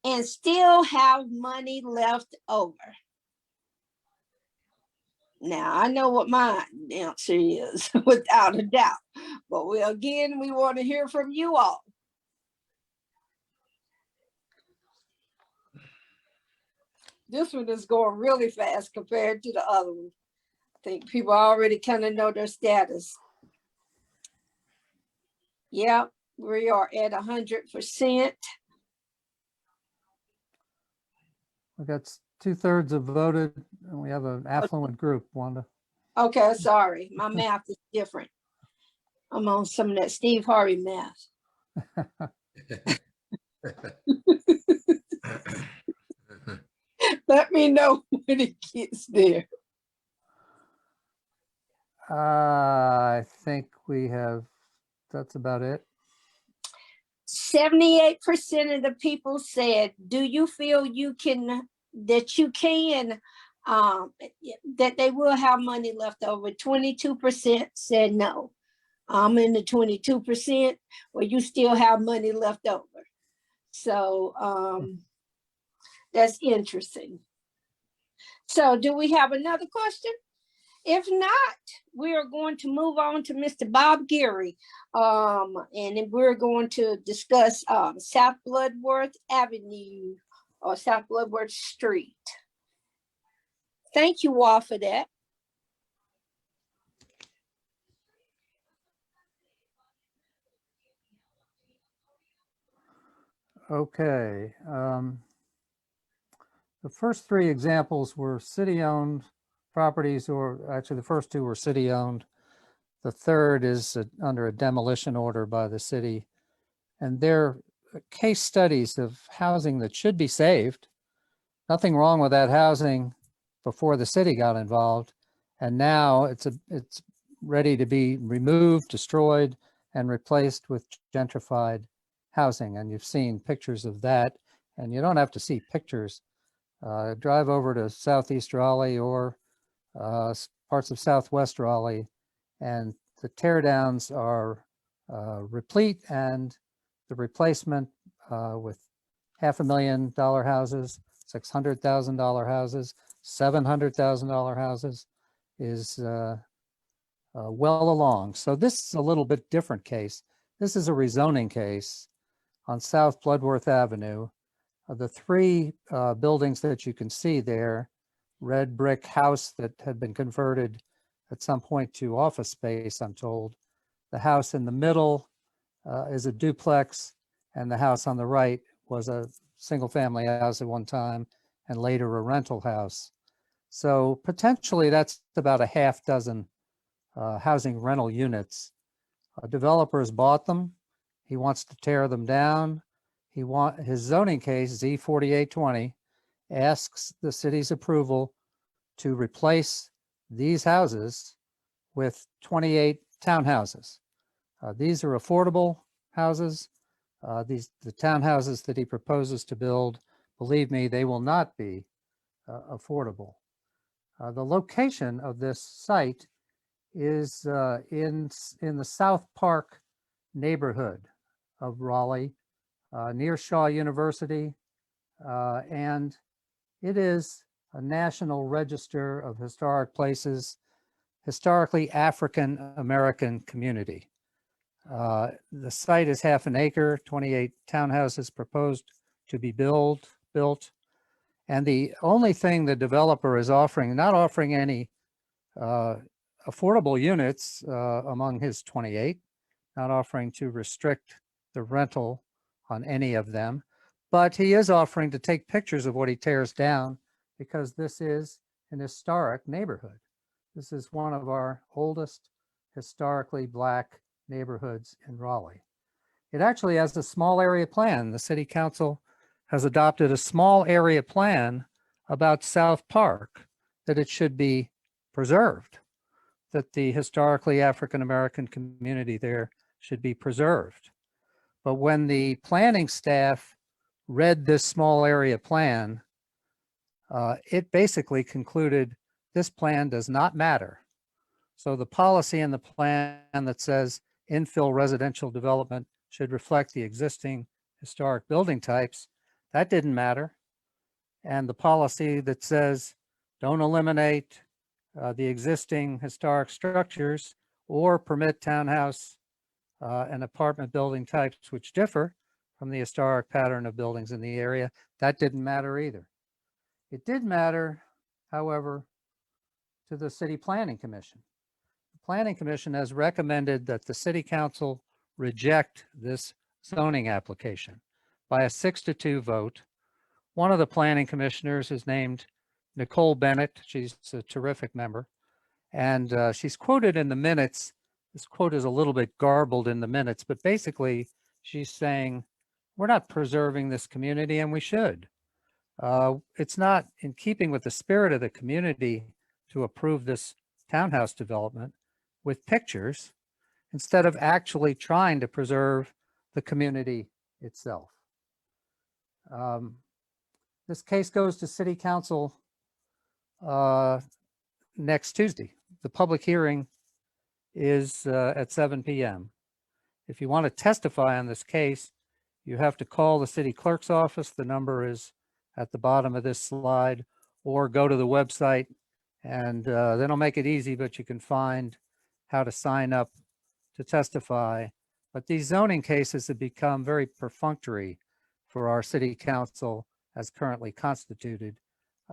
and still have money left over? Now, I know what my answer is without a doubt, but we want to hear from you all. This one is going really fast compared to the other one. I think people already kind of know their status. Yep, we are at 100%. We got 2/3 have voted, and we have an affluent group, Wanda. Okay, sorry, my math is different. I'm on some of that Steve Harvey math. Let me know when it gets there. I think that's about it. 78% of the people said, do you feel that they will have money left over? 22% said no. I'm in the 22% where you still have money left over. So that's interesting. So do we have another question? If not, we are going to move on to Mr. Bob Geary. And then we're going to discuss South Bloodworth Avenue or South Bloodworth Street. Thank you all for that. Okay. The first three examples were city-owned properties, or actually the first two were city-owned. The third is under a demolition order by the city. And they're case studies of housing that should be saved. Nothing wrong with that housing before the city got involved. And now it's ready to be removed, destroyed, and replaced with gentrified housing. And you've seen pictures of that. And you don't have to see pictures. Drive over to Southeast Raleigh or parts of Southwest Raleigh, and the teardowns are replete, and the replacement with $500,000 houses, $600,000 houses, $700,000 houses is well along. So this is a little bit different case. This is a rezoning case on South Bloodworth Avenue. The three buildings that you can see there, red brick house that had been converted at some point to office space, I'm told. The house in the middle is a duplex, and the house on the right was a single family house at one time and later a rental house. So potentially that's about a half dozen housing rental units. A developer has bought them. He wants to tear them down. His zoning case, Z4820, asks the city's approval to replace these houses with 28 townhouses. These are affordable houses. The townhouses that he proposes to build, believe me, they will not be affordable. The location of this site is in the South Park neighborhood of Raleigh, near Shaw University, and it is a National Register of Historic Places, historically African American community. The site is half an acre, 28 townhouses proposed to be built, and the only thing the developer is offering, not offering any affordable units among his 28, not offering to restrict the rental on any of them, but he is offering to take pictures of what he tears down, because this is an historic neighborhood. This is one of our oldest historically Black neighborhoods in Raleigh. It actually has a small area plan. The City Council has adopted a small area plan about South Park, that it should be preserved, that the historically African American community there should be preserved. But when the planning staff read this small area plan, it basically concluded this plan does not matter. So the policy in the plan that says infill residential development should reflect the existing historic building types, that didn't matter. And the policy that says don't eliminate the existing historic structures or permit townhouse and apartment building types which differ from the historic pattern of buildings in the area, that didn't matter either. It did matter, however, to the City Planning Commission. The Planning Commission has recommended that the City Council reject this zoning application by a 6-2 vote. One of the planning commissioners is named Nicole Bennett. She's a terrific member. And she's quoted in the minutes. This quote is a little bit garbled in the minutes, but basically she's saying, we're not preserving this community and we should. It's not in keeping with the spirit of the community to approve this townhouse development with pictures instead of actually trying to preserve the community itself. This case goes to City Council next Tuesday. The public hearing is at 7 p.m. If you want to testify on this case, you have to call the city clerk's office. The number is at the bottom of this slide, or go to the website, and then I'll make it easy, but you can find how to sign up to testify. But these zoning cases have become very perfunctory for our city council as currently constituted.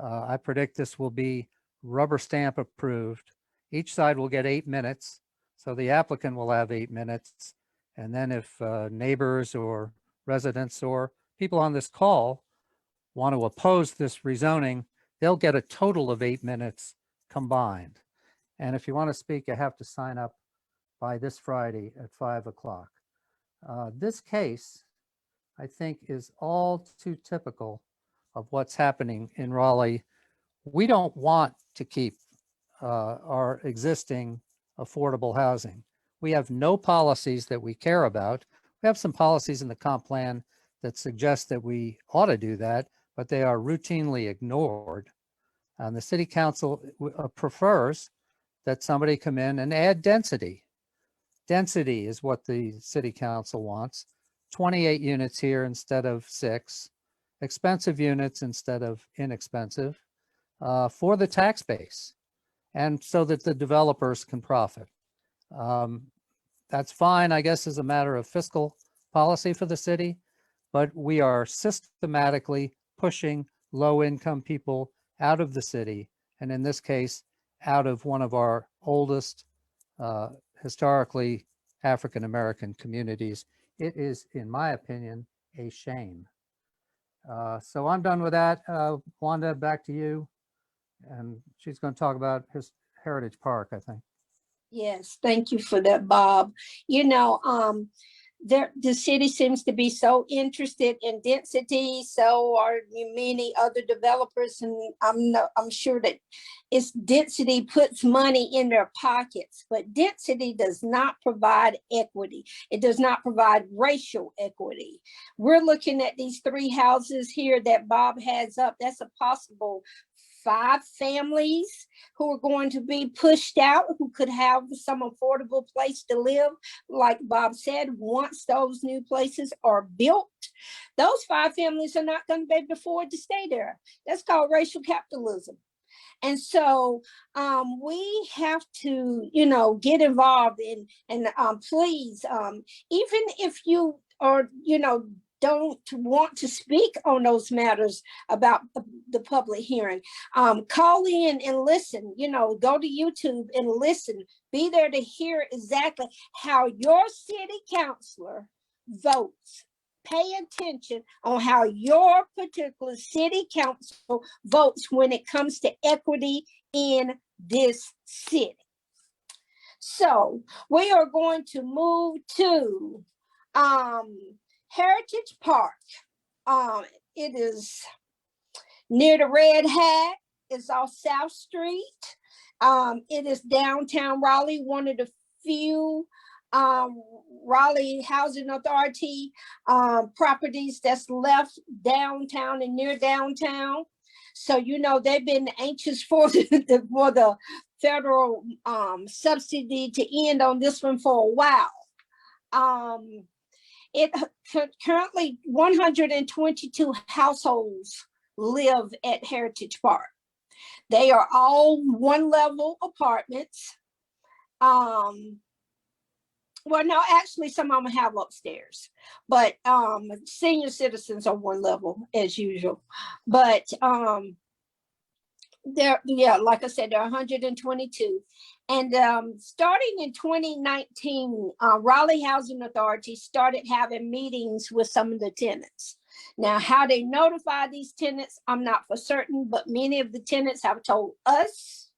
I predict this will be rubber stamp approved. Each side will get 8 minutes. So the applicant will have 8 minutes. And then if neighbors or residents or people on this call want to oppose this rezoning, they'll get a total of 8 minutes combined. And if you want to speak, you have to sign up by this Friday at 5 o'clock. This case, I think, is all too typical of what's happening in Raleigh. We don't want to keep our existing affordable housing. We have no policies that we care about. We have some policies in the comp plan that suggest that we ought to do that, but they are routinely ignored. And the city council prefers that somebody come in and add density. Density is what the city council wants. 28 units here instead of 6, expensive units instead of inexpensive for the tax base, and so that the developers can profit. That's fine, I guess, as a matter of fiscal policy for the city, but we are systematically pushing low-income people out of the city, and in this case, out of one of our oldest historically African-American communities. It is, in my opinion, a shame. So I'm done with that. Wanda, back to you. And she's going to talk about Heritage Park, I think. Yes, thank you for that, Bob. You know, the city seems to be so interested in density, so are many other developers, and I'm sure that it's density puts money in their pockets, but density does not provide equity. It does not provide racial equity. We're looking at these 3 houses here that Bob has up. That's a possible 5 families who are going to be pushed out, who could have some affordable place to live. Like Bob said, once those new places are built, those 5 families are not going to be able to afford to stay there. That's called racial capitalism. And so we have to, you know, get involved in, and please, even if you are, you know, don't want to speak on those matters about the public hearing, call in and listen, you know, go to YouTube and listen, be there to hear exactly how your city councilor votes. Pay attention on how your particular city council votes when it comes to equity in this city. So we are going to move to Heritage Park. It is near the Red Hat. It's off South Street. It is downtown Raleigh, one of the few Raleigh Housing Authority properties that's left downtown and near downtown. So, you know, they've been anxious for the federal subsidy to end on this one for a while. It currently 122 households live at Heritage Park. They are all one-level apartments. Well, no, actually, some of them have upstairs, but senior citizens are one level as usual. But yeah, like I said, there are 122. And starting in 2019, Raleigh Housing Authority started having meetings with some of the tenants. Now, how they notify these tenants, I'm not for certain, but many of the tenants have told us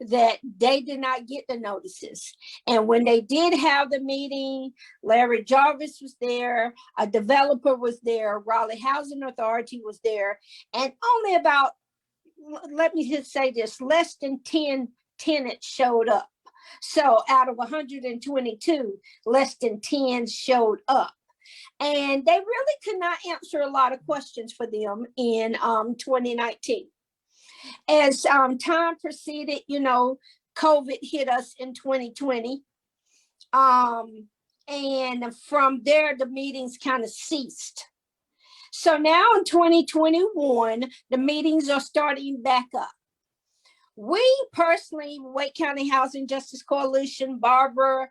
that they did not get the notices. And when they did have the meeting, Larry Jarvis was there, a developer was there, Raleigh Housing Authority was there, and only about, let me just say this, less than 10 tenants showed up. So out of 122, less than 10 showed up. And they really could not answer a lot of questions for them in 2019. As time proceeded, you know, COVID hit us in 2020. And from there, the meetings kind of ceased. So now in 2021, the meetings are starting back up. We personally, Wake County Housing Justice Coalition, Barbara,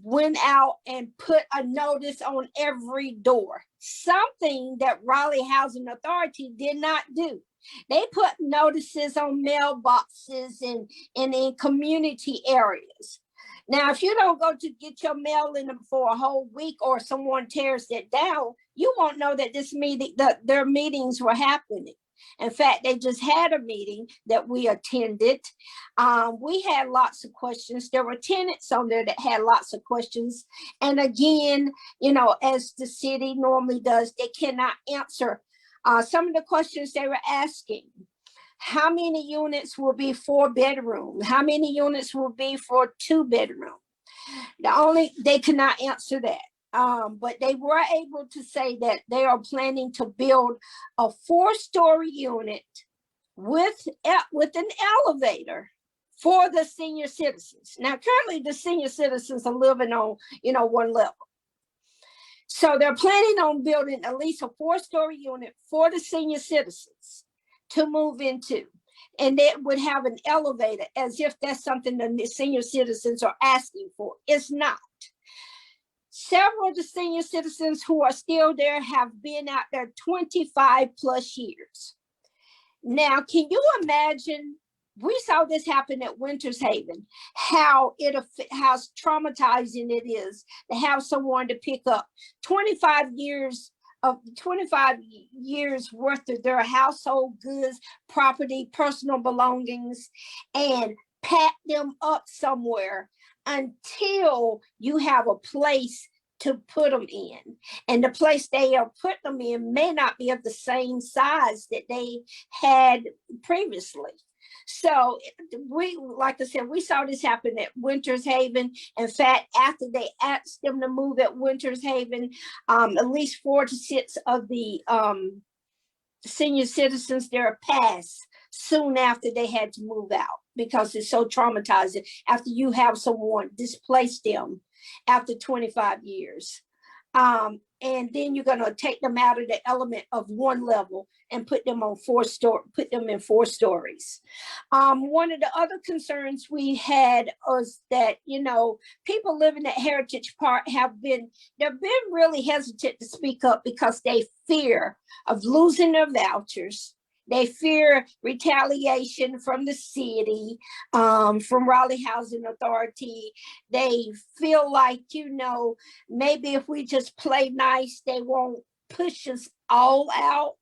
went out and put a notice on every door, something that Raleigh Housing Authority did not do. They put notices on mailboxes and in community areas. Now, if you don't go to get your mail in for a whole week or someone tears it down, you won't know that this meeting, that their meetings were happening. In fact, they just had a meeting that we attended. We had lots of questions. There were tenants on there that had lots of questions. And again, you know, as the city normally does, they cannot answer some of the questions they were asking. How many units will be 4-bedroom? How many units will be for 2-bedroom? They could not answer that. But they were able to say that they are planning to build a 4-story unit with an elevator for the senior citizens. Now, currently the senior citizens are living on, you know, one level. So they're planning on building at least a 4-story unit for the senior citizens to move into. And that would have an elevator, as if that's something the senior citizens are asking for. It's not. Several of the senior citizens who are still there have been out there 25 plus years. Now, can you imagine, we saw this happen at Winters Haven, how traumatizing it is to have someone to pick up 25 years worth of their household goods, property, personal belongings, and pack them up somewhere until you have a place to put them in. And the place they are putting them in may not be of the same size that they had previously. So we, like I said, we saw this happen at Winters Haven. In fact, after they asked them to move at Winters Haven, at least 4 to 6 of the senior citizens there passed soon after they had to move out, because it's so traumatizing after you have someone displace them after 25 years. And then you're going to take them out of the element of one level and put them on put them in 4 stories. One of the other concerns we had was that, you know, people living at Heritage Park they've been really hesitant to speak up because they fear of losing their vouchers. They fear retaliation from the city, from Raleigh Housing Authority. They feel like, you know, maybe if we just play nice, they won't push us all out.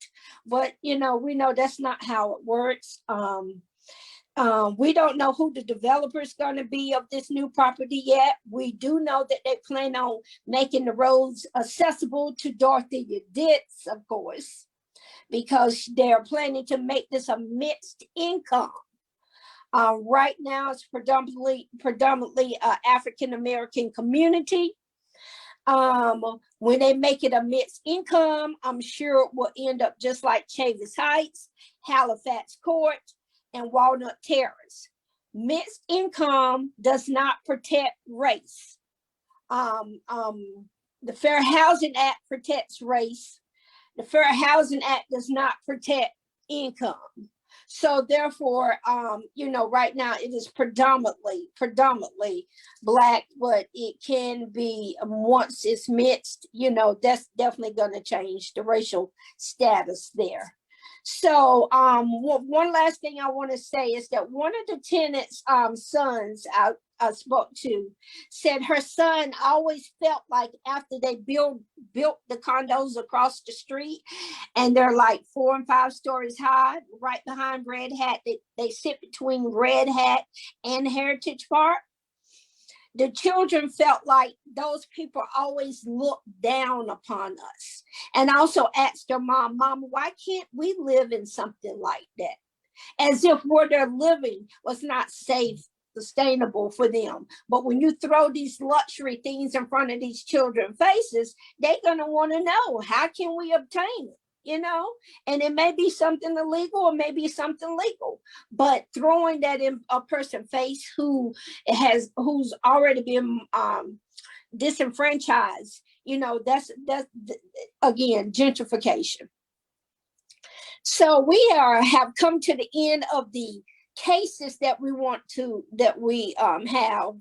But, you know, we know that's not how it works. We don't know who the developer is going to be of this new property yet. We do know that they plan on making the roads accessible to Dorothy Ditz, of course, because they're planning to make this a mixed income. Right now, it's predominantly African-American community. When they make it a mixed income, I'm sure it will end up just like Chavis Heights, Halifax Court, and Walnut Terrace. Mixed income does not protect race. The Fair Housing Act protects race. The Fair Housing Act does not protect income. So therefore, you know, right now it is predominantly Black, but it can be, once it's mixed, you know, that's definitely going to change the racial status there. So one last thing I want to say is that one of the tenants' sons I spoke to said her son always felt like after they built the condos across the street, and they're like 4 and 5 stories high, right behind Red Hat. They sit between Red Hat and Heritage Park. The children felt like those people always looked down upon us, and also asked their mom, why can't we live in something like that? As if where they're living was not safe, sustainable for them. But when you throw these luxury things in front of these children's faces, they're gonna want to know, how can we obtain it? You know, and it may be something illegal or maybe something legal, but throwing that in a person's face who's already been disenfranchised, you know, that's again gentrification. So we have come to the end of the cases that we have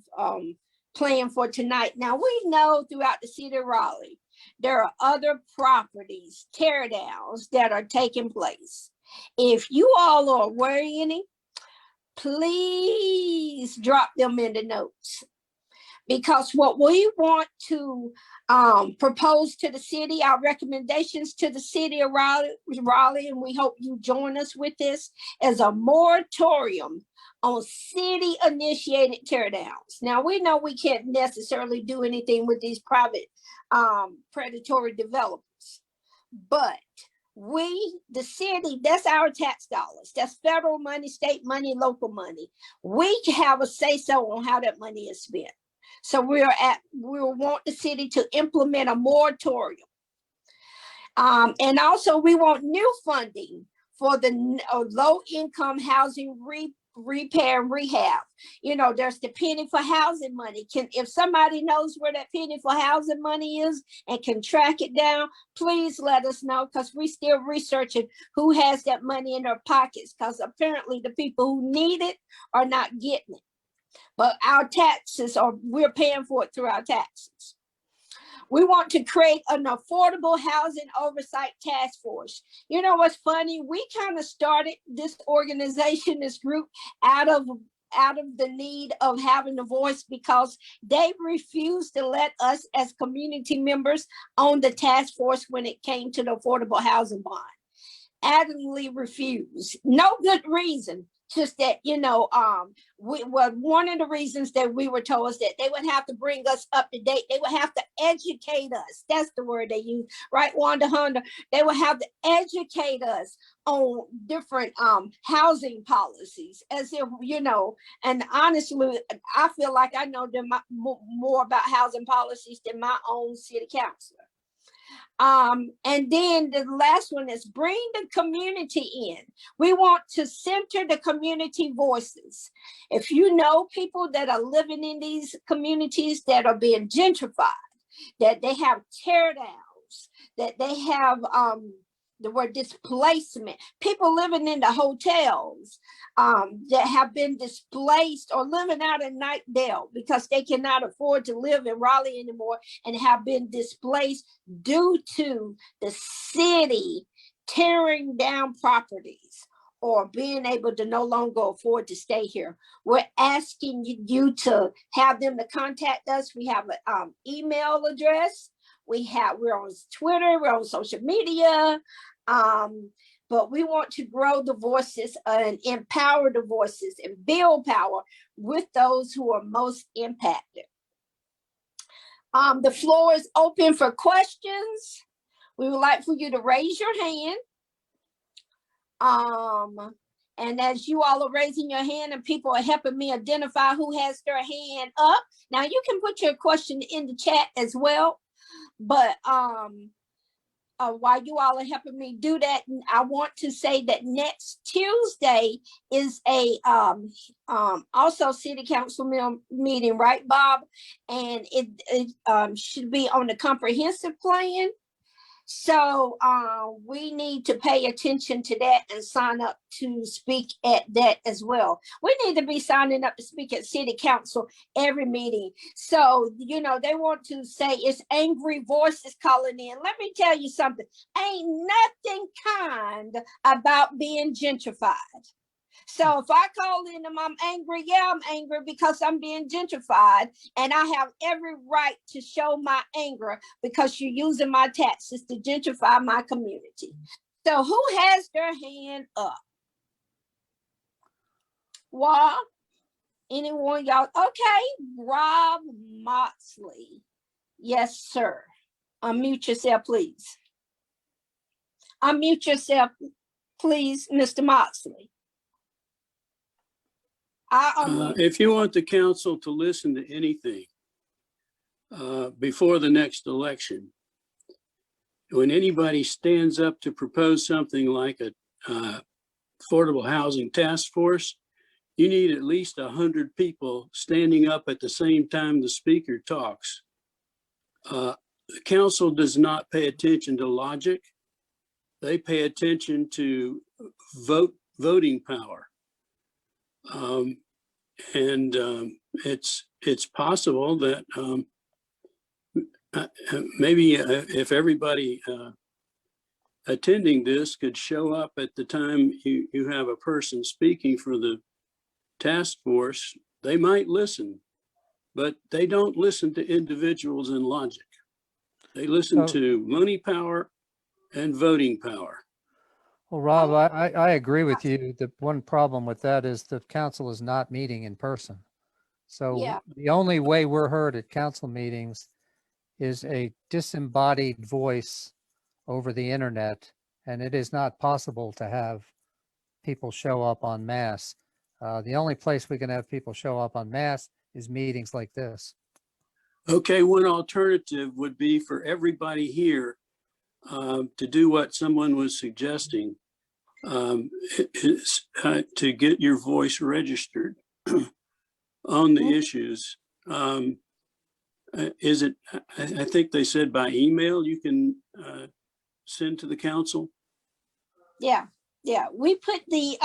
planned for tonight. Now we know throughout the city of Raleigh, there are other properties, teardowns, that are taking place. If you all are aware of any, please drop them in the notes. Because what we want to propose to the city, our recommendations to the city of Raleigh, and we hope you join us with this, is a moratorium on city-initiated teardowns. Now, we know we can't necessarily do anything with these private predatory developers, but the city, that's our tax dollars. That's federal money, state money, local money. We can have a say-so on how that money is spent. So we want the city to implement a moratorium. And also we want new funding for the low-income housing repair and rehab. You know, there's the penny for housing money. If somebody knows where that penny for housing money is and can track it down, please let us know, because we're still researching who has that money in their pockets, because apparently the people who need it are not getting it. But our taxes, we're paying for it through our taxes. We want to create an affordable housing oversight task force. You know what's funny? We kind of started this organization, this group, out of the need of having a voice, because they refused to let us as community members on the task force when it came to the affordable housing bond. Adamantly refused. No good reason. Just that, you know, one of the reasons that we were told is that they would have to bring us up to date. They would have to educate us. That's the word they use, right, Wanda Honda? They would have to educate us on different housing policies, as if, you know, and honestly, I feel like I know more about housing policies than my own city councilor. And then the last one is bring the community in. We want to center the community voices. If you know people that are living in these communities that are being gentrified, that they have teardowns, that they have the word displacement, people living in the hotels that have been displaced or living out in Nightdale because they cannot afford to live in Raleigh anymore and have been displaced due to the city tearing down properties or being able to no longer afford to stay here. We're asking you to have them to contact us. We have an email address. We're on Twitter, we're on social media. But we want to grow the voices and empower the voices and build power with those who are most impacted. The floor is open for questions. We would like for you to raise your hand. And as you all are raising your hand and people are helping me identify who has their hand up, now you can put your question in the chat as well. But while you all are helping me do that, I want to say that next Tuesday is a also city council meeting, right, Bob? And it should be on the comprehensive plan. So we need to pay attention to that and sign up to speak at that as well. We need to be signing up to speak at city council every meeting. So, you know, they want to say it's angry voices calling in. Let me tell you something. Ain't nothing kind about being gentrified. So if I call in and I'm angry, yeah, I'm angry because I'm being gentrified, and I have every right to show my anger because you're using my taxes to gentrify my community. So who has their hand up? Well, anyone, y'all? Okay, Rob Moxley. Yes, sir. Unmute yourself, please. Unmute yourself, please, Mr. Moxley. If you want the council to listen to anything before the next election, when anybody stands up to propose something like a affordable housing task force, you need at least 100 people standing up at the same time the speaker talks. The council does not pay attention to logic. They pay attention to voting power. It's possible that maybe if everybody attending this could show up at the time you have a person speaking for the task force, they might listen, but they don't listen to individuals and logic. They listen to money power and voting power. Well, Rob, I agree with you. The one problem with that is the council is not meeting in person. So Yeah. the only way we're heard at council meetings is a disembodied voice over the internet, and it is not possible to have people show up en masse. The only place we can have people show up en masse is meetings like this. Okay, one alternative would be for everybody here to do what someone was suggesting, is to get your voice registered on the issues. Is it, I think they said by email you can send to the council? Yeah, we put the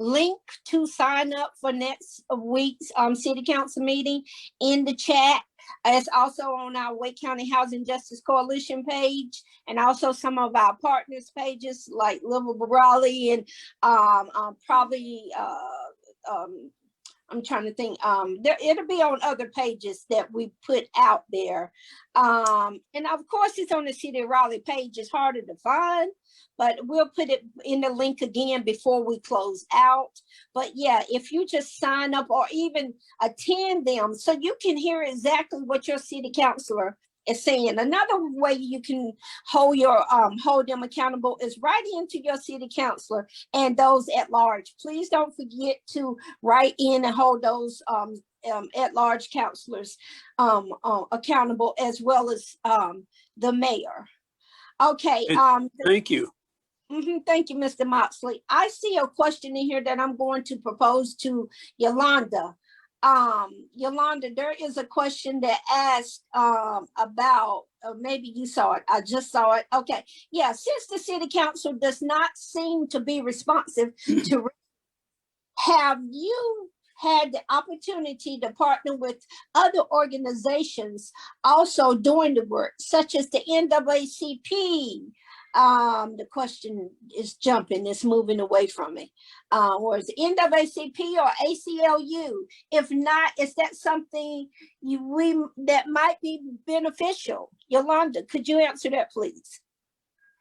link to sign up for next week's city council meeting in the chat. It's also on our Wake County Housing Justice Coalition page, and also some of our partners pages like Livable Raleigh, and probably I'm trying to think, it'll be on other pages that we put out there. And of course it's on the City of Raleigh page. It's harder to find, but we'll put it in the link again before we close out. But yeah, if you just sign up or even attend them so you can hear exactly what your city councilor is saying. Another way you can hold them accountable is write into your city councilor and those at large. Please don't forget to write in and hold those at large councilors accountable, as well as the mayor. Okay. Thank you. Thank you, Mr. Moxley. I see a question in here that I'm going to propose to Yolanda. Yolanda, there is a question that asked about, maybe you saw it, I just saw it. Okay, yeah, since the city council does not seem to be responsive to, have you had the opportunity to partner with other organizations also doing the work, such as the NAACP? The question is jumping, it's moving away from me. Or is it NAACP or ACLU? If not, is that something that might be beneficial? Yolanda, could you answer that, please?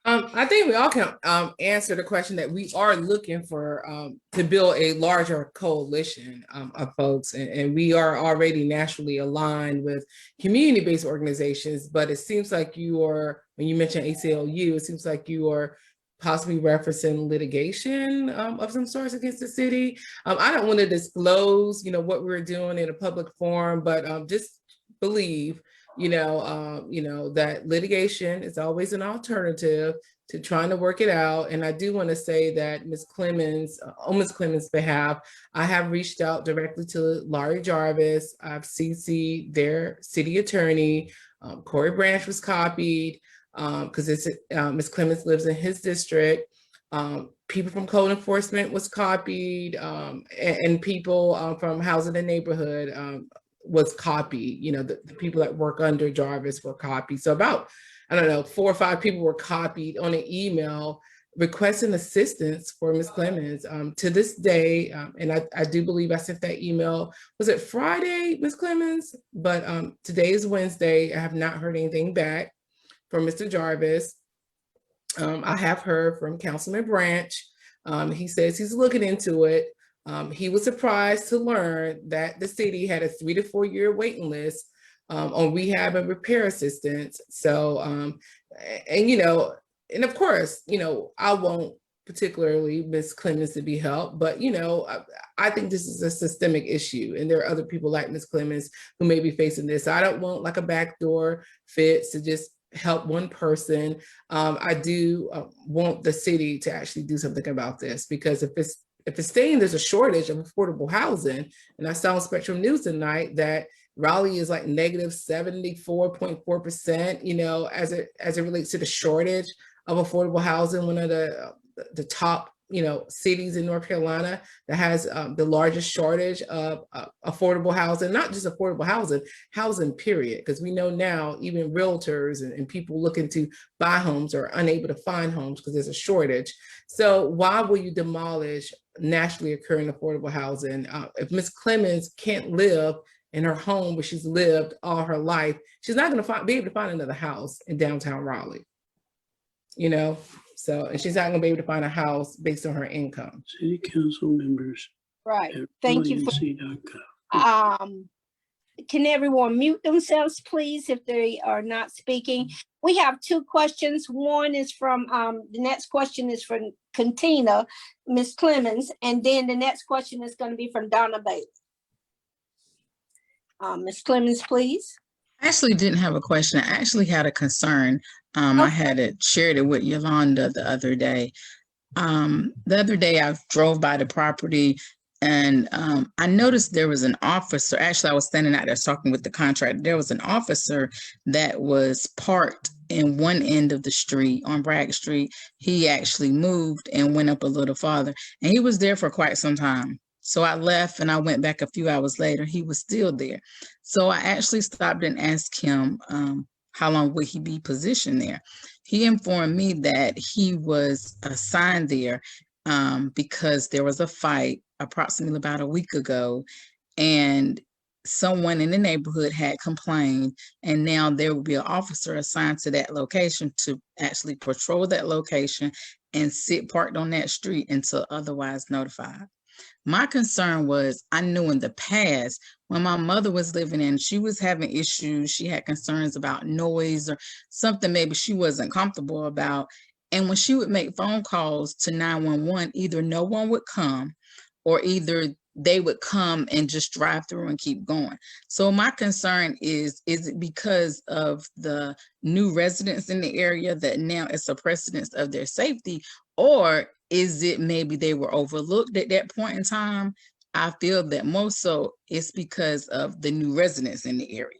I think we all can answer the question that we are looking for to build a larger coalition of folks. And we are already naturally aligned with community-based organizations, but it seems like you are, when you mentioned ACLU, it seems like you are possibly referencing litigation of some sorts against the city. I don't want to disclose, what we're doing in a public forum, but just believe, that litigation is always an alternative to trying to work it out. And I do want to say that Ms. Clemens, on Ms. Clemens' behalf, I have reached out directly to Laurie Jarvis. I've CC'd their city attorney. Corey Branch was copied because Ms. Clemens lives in his district. People from code enforcement was copied, and people from housing and neighborhood was copied. The people that work under Jarvis were copied. So about, I don't know, 4 or 5 people were copied on an email requesting assistance for Ms. Clemens. To this day, and I do believe I sent that email, was it Friday, Ms. Clemens? But today is Wednesday. I have not heard anything back from Mr. Jarvis. I have heard from Councilman Branch. He says he's looking into it. He was surprised to learn that the city had a 3 to 4 year waiting list on rehab and repair assistance. So, and of course, I won't particularly Ms. Clemens to be helped, but I think this is a systemic issue, and there are other people like Ms. Clemens who may be facing this. I don't want like a backdoor fix to just help one person. I do want the city to actually do something about this, because if it's saying there's a shortage of affordable housing, and I saw on Spectrum News tonight that Raleigh is like negative 74.4%, as it relates to the shortage of affordable housing, one of the top, cities in North Carolina that has the largest shortage of affordable housing, not just affordable housing period, because we know now even realtors and people looking to buy homes are unable to find homes because there's a shortage. So why will you demolish naturally occurring affordable housing? If Ms. Clemens can't live in her home where she's lived all her life, she's not going to be able to find another house in downtown Raleigh, So, and she's not going to be able to find a house based on her income. City council members. Right. Thank you. For, can everyone mute themselves, please, if they are not speaking? We have 2 questions. One is from, the next question is from Cantina, Ms. Clemens, and then the next question is going to be from Donna Bailey. Ms. Clemens, please. I actually didn't have a question. I actually had a concern. I had shared it with Yolanda the other day. The other day I drove by the property, and I noticed there was an officer. Actually, I was standing out there talking with the contractor. There was an officer that was parked in one end of the street on Bragg Street. He actually moved and went up a little farther, and he was there for quite some time. So I left and I went back a few hours later. He was still there. So I actually stopped and asked him how long would he be positioned there. He informed me that he was assigned there because there was a fight approximately about a week ago, and someone in the neighborhood had complained, and now there will be an officer assigned to that location to actually patrol that location and sit parked on that street until otherwise notified. My concern was, I knew in the past when my mother was living in, she was having issues. She had concerns about noise or something maybe she wasn't comfortable about. And when she would make phone calls to 911, either no one would come, or either they would come and just drive through and keep going. So my concern is it because of the new residents in the area that now it's a precedence of their safety, or is it maybe they were overlooked at that point in time? I feel that most so it's because of the new residents in the area.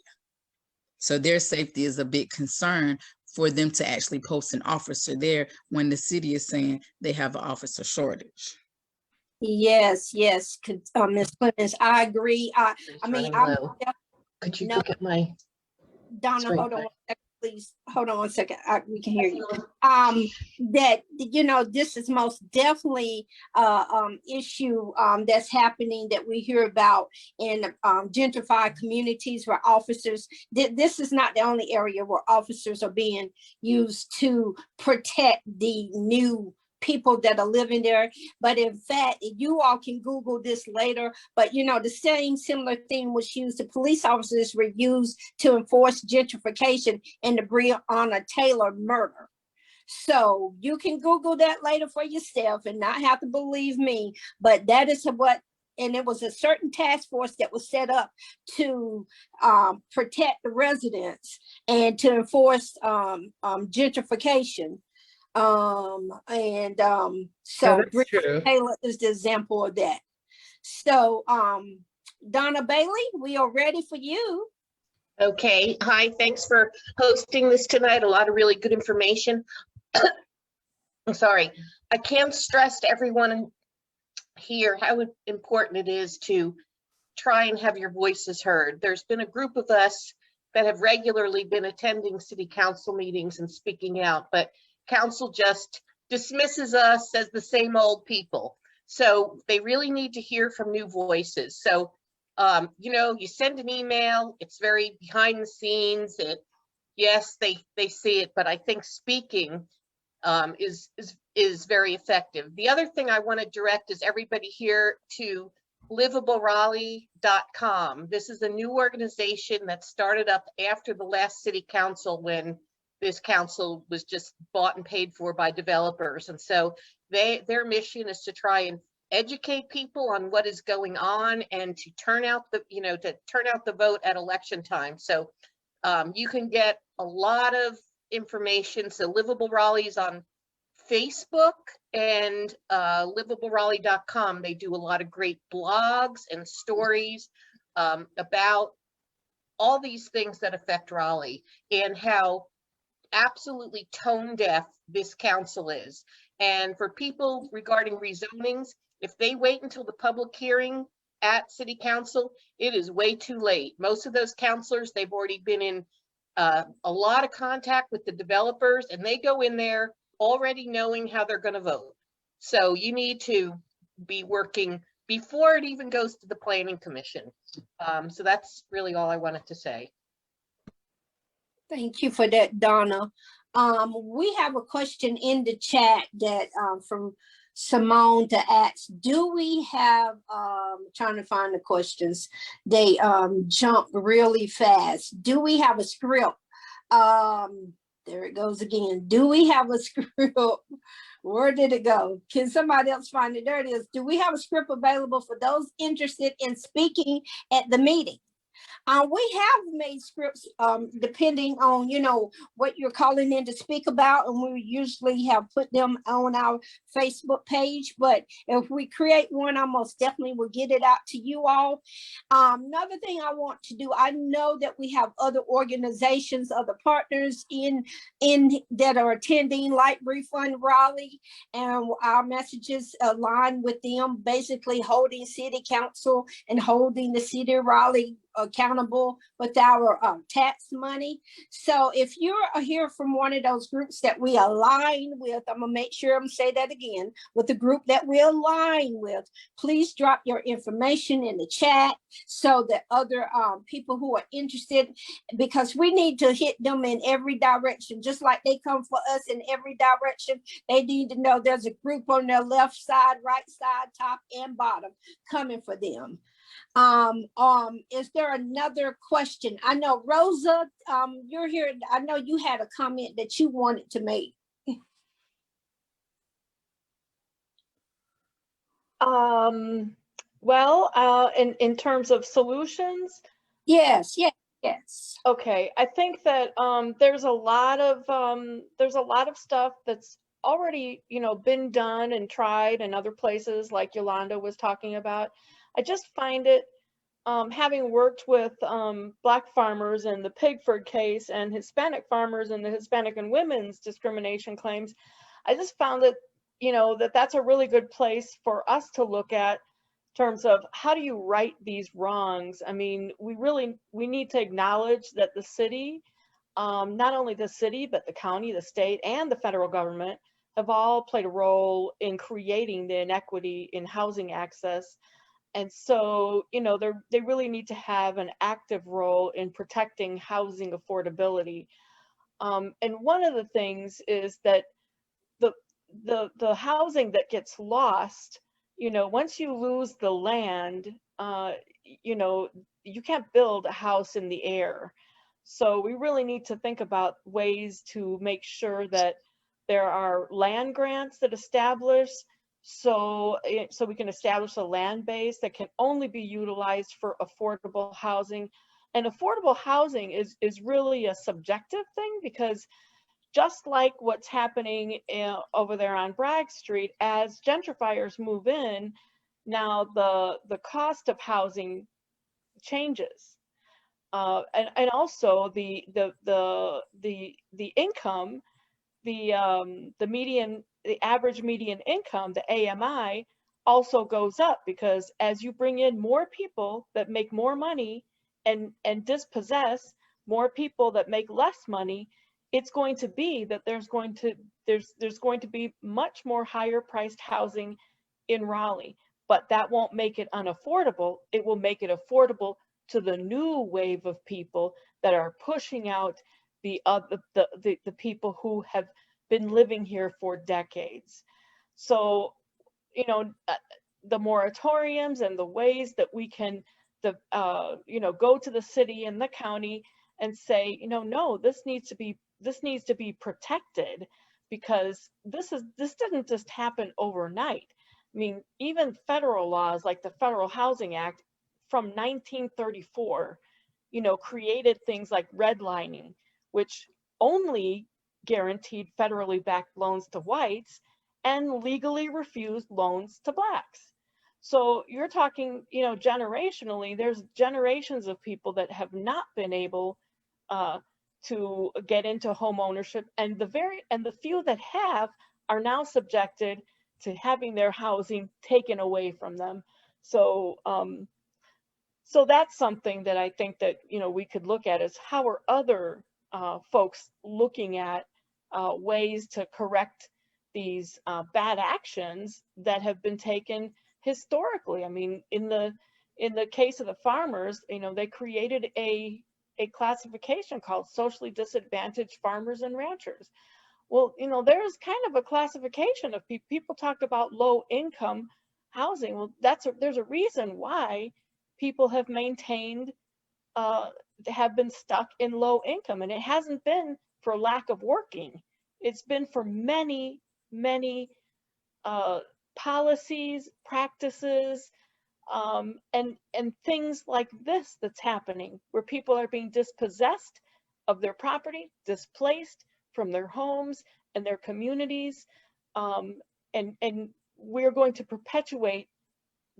So their safety is a big concern for them to actually post an officer there when the city is saying they have an officer shortage. Yes, Ms. Clemens, I agree. Could you look at my Donna, screen? hold on 1 second, please. Hold on 1 second. We can hear you. That, this is most definitely issue that's happening that we hear about in gentrified communities where officers, this is not the only area where officers are being used to protect the new people that are living there. But in fact, you all can Google this later, but the same similar thing was used, the police officers were used to enforce gentrification in the Breonna Taylor murder. So you can Google that later for yourself and not have to believe me, but that is what and it was a certain task force that was set up to protect the residents and to enforce gentrification. So that's Britt true. Taylor is the example of that. So Donna Bailey, we are ready for you. Okay, hi, thanks for hosting this tonight. A lot of really good information. I'm sorry. I can't stress to everyone here how important it is to try and have your voices heard. There's been a group of us that have regularly been attending city council meetings and speaking out, but council just dismisses us as the same old people. So they really need to hear from new voices. So, you know, you send an email, it's very behind the scenes. Yes, they see it, but I think speaking is very effective. The other thing I want to direct is everybody here to livableraleigh.com. This is a new organization that started up after the last city council, when this council was just bought and paid for by developers. And so their mission is to try and educate people on what is going on and to turn out the vote at election time. So you can get a lot of information. So Livable Raleigh is on Facebook, and livableraleigh.com. They do a lot of great blogs and stories about all these things that affect Raleigh and how absolutely tone deaf this council is. And for people regarding rezonings, if they wait until the public hearing at city council, it is way too late. Most of those councilors, they've already been in a lot of contact with the developers, and they go in there already knowing how they're going to vote. So you need to be working before it even goes to the planning commission. So that's really all I wanted to say. Thank you for that, Donna. We have a question in the chat that from Simone to ask. Do we have, trying to find the questions, they jump really fast. Do we have a script? There it goes again. Do we have a script? Where did it go? Can somebody else find it? There it is. Do we have a script available for those interested in speaking at the meeting? We have made scripts depending on, you know, what you're calling in to speak about, and we usually have put them on our Facebook page. But if we create one, I most definitely will get it out to you all. Another thing I want to do, I know that we have other organizations, other partners in that are attending, like Refund Raleigh, and our messages align with them, basically holding city council and holding the city of Raleigh accountable with our tax money. So if you're here from one of those groups that we align with, I'm gonna make sure I'm say that again, with the group that we align with, please drop your information in the chat so that other people who are interested, because we need to hit them in every direction, just like they come for us in every direction. They need to know there's a group on their left side, right side, top and bottom coming for them. Is there another question? I know Rosa, you're here. I know you had a comment that you wanted to make. Well, in terms of solutions. Yes. Okay, I think that there's a lot of stuff that's already, you know, been done and tried in other places, like Yolanda was talking about. I just find it, having worked with Black farmers in the Pigford case and Hispanic farmers in the Hispanic and women's discrimination claims, I just found that, you know, that's a really good place for us to look at in terms of how do you right these wrongs. I mean, we need to acknowledge that the city, not only the city, but the county, the state, and the federal government have all played a role in creating the inequity in housing access. And so, you know, they really need to have an active role in protecting housing affordability. And one of the things is that the housing that gets lost, you know, once you lose the land, you know, you can't build a house in the air. So we really need to think about ways to make sure that there are land grants that establish So we can establish a land base that can only be utilized for affordable housing. And affordable housing is really a subjective thing, because just like what's happening over there on Bragg Street, as gentrifiers move in, now the cost of housing changes, and also the income, the average median income, the AMI, also goes up, because as you bring in more people that make more money and dispossess more people that make less money, it's going to be that there's going to be much more higher priced housing in Raleigh. But that won't make it unaffordable. It will make it affordable to the new wave of people that are pushing out the people who have been living here for decades. So, you know, the moratoriums and the ways that we can, go to the city and the county and say, no, this needs to be protected, because this didn't just happen overnight. I mean, even federal laws like the Federal Housing Act from 1934, created things like redlining, which only guaranteed federally backed loans to whites and legally refused loans to blacks. So you're talking, generationally, there's generations of people that have not been able to get into home ownership, and the few that have are now subjected to having their housing taken away from them. So so that's something that I think that we could look at, is how are other folks looking at ways to correct these bad actions that have been taken historically. I mean, in the case of the farmers, they created a classification called socially disadvantaged farmers and ranchers. Well, there's kind of a classification of people talk about low income housing. Well, there's a reason why people have maintained, have been stuck in low income, and it hasn't been for lack of working. It's been for many, many policies, practices, and things like this that's happening, where people are being dispossessed of their property, displaced from their homes and their communities, and we're going to perpetuate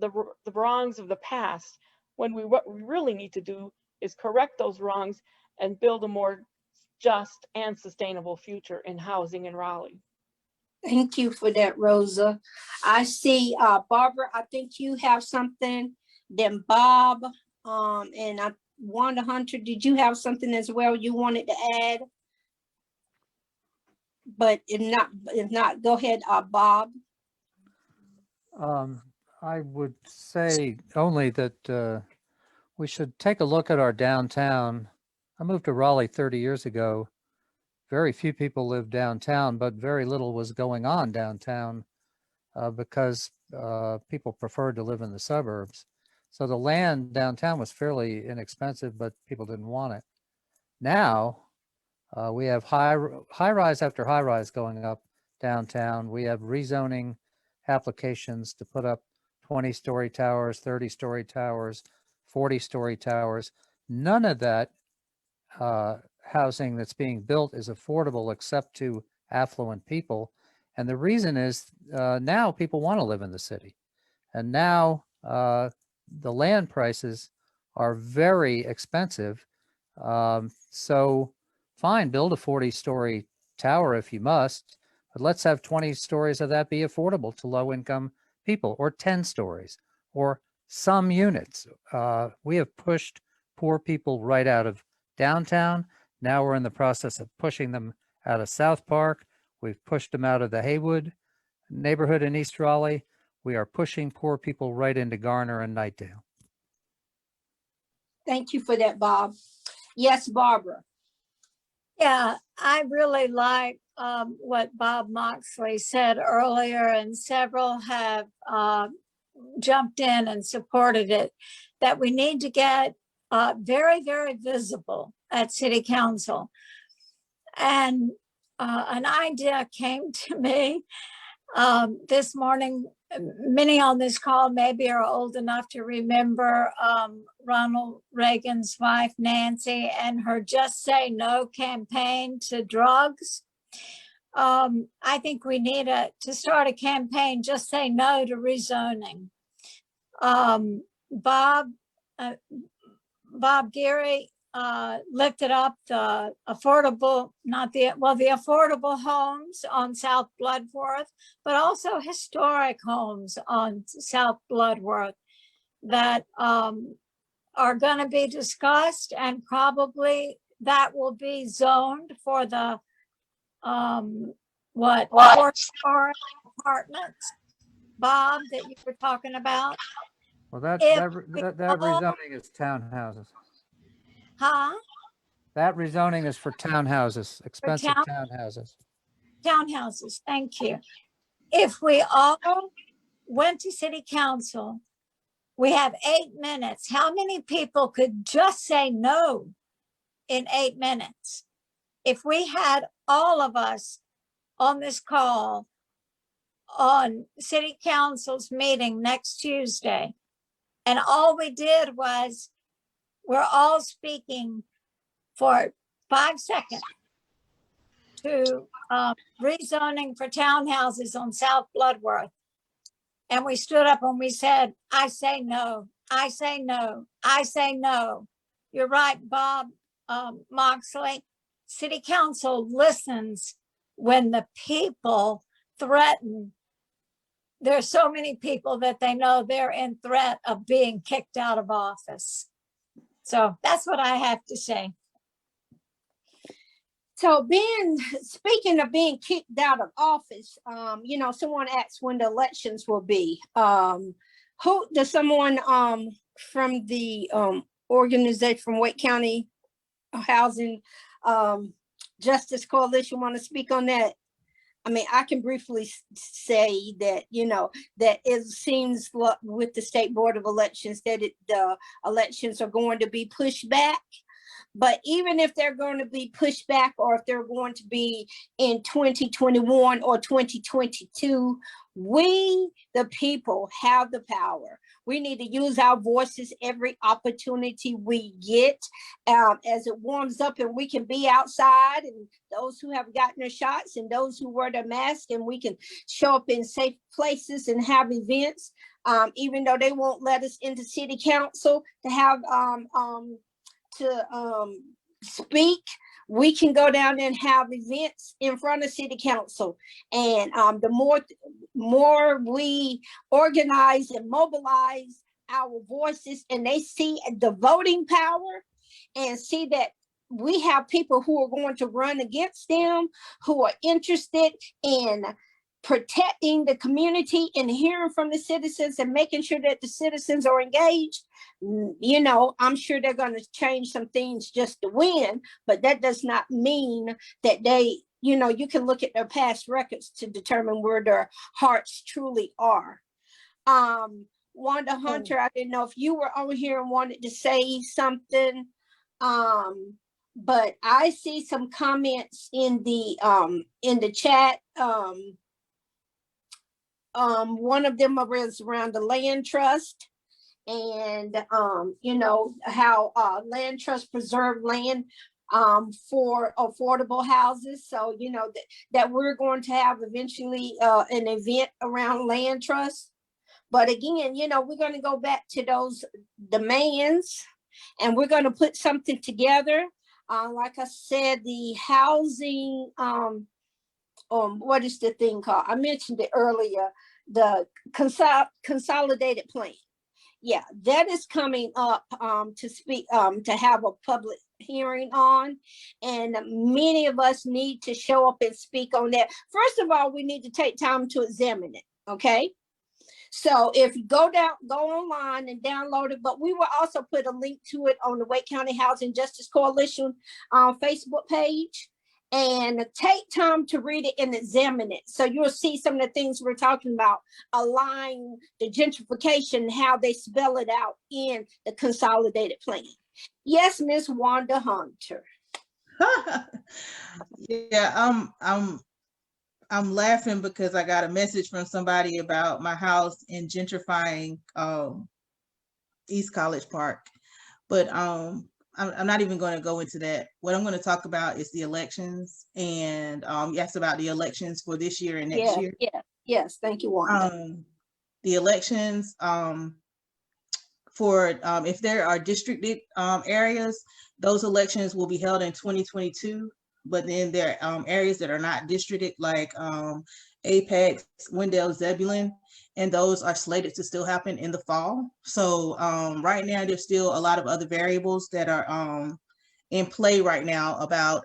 the wrongs of the past, when what we really need to do is correct those wrongs and build a more just and sustainable future in housing in Raleigh. Thank you for that, Rosa. I see, Barbara, I think you have something. Then Bob, and Wanda Hunter, did you have something as well you wanted to add? But if not, go ahead, Bob. I would say only that we should take a look at our downtown. I moved to Raleigh 30 years ago. Very few people lived downtown, but very little was going on downtown because people preferred to live in the suburbs. So the land downtown was fairly inexpensive, but people didn't want it. Now we have high rise after high rise going up downtown. We have rezoning applications to put up 20-story towers, 30-story towers, 40-story towers. None of that housing that's being built is affordable except to affluent people. And the reason is now people want to live in the city. And now the land prices are very expensive. So fine, build a 40-story tower if you must, but let's have 20 stories of that be affordable to low-income people, or 10 stories, or some units. We have pushed poor people right out of downtown. Now we're in the process of pushing them out of South Park. We've pushed them out of the Haywood neighborhood in East Raleigh. We are pushing poor people right into Garner and Nightdale. Thank you for that, Bob. Yes, Barbara. Yeah, I really like what Bob Moxley said earlier, and several have jumped in and supported it, that we need to get very, very visible at City Council. And an idea came to me This morning, many on this call maybe are old enough to remember Ronald Reagan's wife, Nancy, and her Just Say No campaign to drugs. I think we need to start a campaign, Just Say No to rezoning. Bob Geary lifted up the affordable, the affordable homes on South Bloodworth, but also historic homes on South Bloodworth that are going to be discussed, and probably that will be zoned for the four-story apartments, Bob, that you were talking about. Well, that rezoning is townhouses. Huh? That rezoning is for townhouses, expensive townhouses. Townhouses, thank you. If we all went to city council, we have 8 minutes. How many people could just say no in 8 minutes? If we had all of us on this call on city council's meeting next Tuesday, and all we did was we're all speaking for 5 seconds to rezoning for townhouses on South Bloodworth. And we stood up and we said, I say no, I say no, I say no. You're right, Bob Moxley. City council listens when the people threaten. There's so many people that they know they're in threat of being kicked out of office. So that's what I have to say. So speaking of being kicked out of office, someone asked when the elections will be. Who does someone from the organization from Wake County Housing Justice Coalition want to speak on that? I mean, I can briefly say that, that it seems with the State Board of Elections that the elections are going to be pushed back. But even if they're going to be pushed back, or if they're going to be in 2021 or 2022, we, the people, have the power. We need to use our voices every opportunity we get as it warms up and we can be outside, and those who have gotten their shots and those who wear their mask, and we can show up in safe places and have events, even though they won't let us into city council to have speak. We can go down and have events in front of city council. And the more we organize and mobilize our voices, and they see the voting power and see that we have people who are going to run against them, who are interested in protecting the community and hearing from the citizens and making sure that the citizens are engaged, I'm sure they're going to change some things just to win, but that does not mean that they, you can look at their past records to determine where their hearts truly are. Wanda Hunter, I didn't know if you were over here and wanted to say something, but I see some comments in the chat. One of them is around the land trust, and how land trust preserve land for affordable houses. So that we're going to have eventually an event around land trust. But again, we're going to go back to those demands, and we're going to put something together. Like I said, the housing, what is the thing called? I mentioned it earlier, the consolidated plan. Yeah, that is coming up to speak, to have a public hearing on, and many of us need to show up and speak on that. First of all, we need to take time to examine it, okay? So if you go online and download it, but we will also put a link to it on the Wake County Housing Justice Coalition Facebook page, and take time to read it and examine it. So you'll see some of the things we're talking about, align the gentrification, how they spell it out in the consolidated plan. Yes, Miss Wanda Hunter. Yeah, I'm laughing because I got a message from somebody about my house in gentrifying East College Park. But I'm not even going to go into that. What I'm going to talk about is the elections, and yes, about the elections for this year and next year. Yes, thank you, Wanda. The elections for if there are districted areas, those elections will be held in 2022. But then there are areas that are not districted, like Apex, Wendell, Zebulon, and those are slated to still happen in the fall. So right now, there's still a lot of other variables that are in play right now about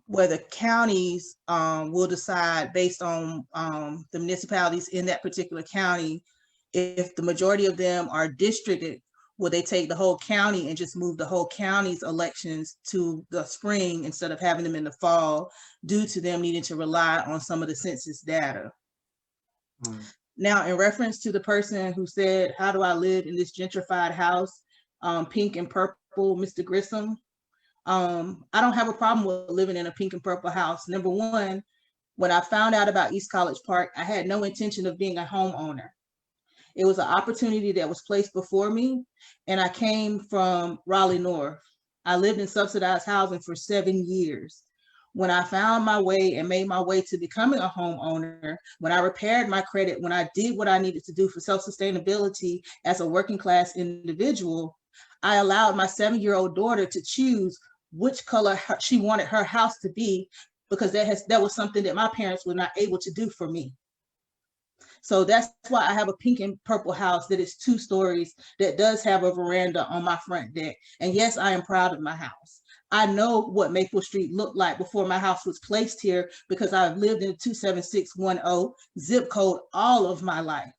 whether counties will decide based on the municipalities in that particular county. If the majority of them are districted, will they take the whole county and just move the whole county's elections to the spring instead of having them in the fall, due to them needing to rely on some of the census data? Now, in reference to the person who said, how do I live in this gentrified house, pink and purple, Mr. Grissom? I don't have a problem with living in a pink and purple house. Number one, when I found out about East College Park, I had no intention of being a homeowner. It was an opportunity that was placed before me, and I came from Raleigh North. I lived in subsidized housing for 7 years. When I found my way and made my way to becoming a homeowner, when I repaired my credit, when I did what I needed to do for self-sustainability as a working class individual, I allowed my 7-year-old daughter to choose which color she wanted her house to be, because that was something that my parents were not able to do for me. So that's why I have a pink and purple house that is 2 stories, that does have a veranda on my front deck. And yes, I am proud of my house. I know what Maple Street looked like before my house was placed here, because I've lived in 27610 zip code all of my life.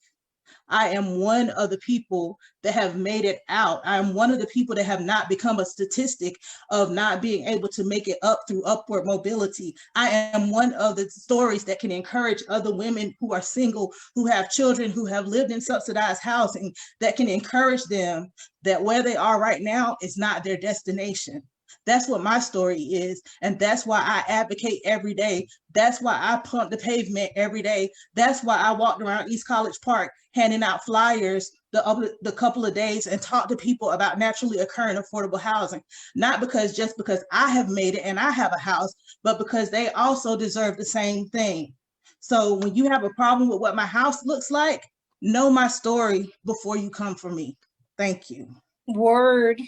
I am one of the people that have made it out. I am one of the people that have not become a statistic of not being able to make it up through upward mobility. I am one of the stories that can encourage other women who are single, who have children, who have lived in subsidized housing, that can encourage them that where they are right now is not their destination. That's what my story is. And that's why I advocate every day. That's why I pump the pavement every day. That's why I walked around East College Park handing out flyers the couple of days and talk to people about naturally occurring affordable housing. Not just because I have made it and I have a house, but because they also deserve the same thing. So when you have a problem with what my house looks like, know my story before you come for me. Thank you. Word.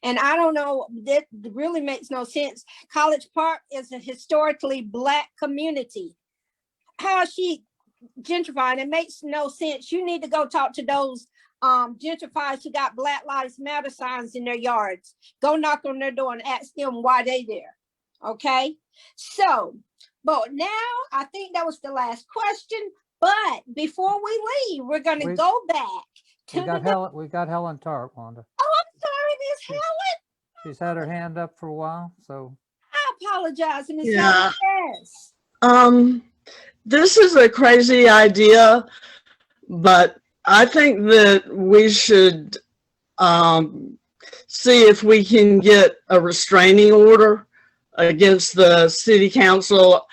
And I don't know, that really makes no sense. College Park is a historically Black community. How is she gentrifying? It makes no sense. You need to go talk to those gentrifiers who got Black Lives Matter signs in their yards. Go knock on their door and ask them why they there. Okay, so, but now I think that was the last question. But before we leave, we're going to go back to we got Helen Tart, Wanda. Oh, I'm sorry, Miss Helen. She's had her hand up for a while, so. I apologize, Miss Helen. Yes. This is a crazy idea, but I think that we should see if we can get a restraining order against the city council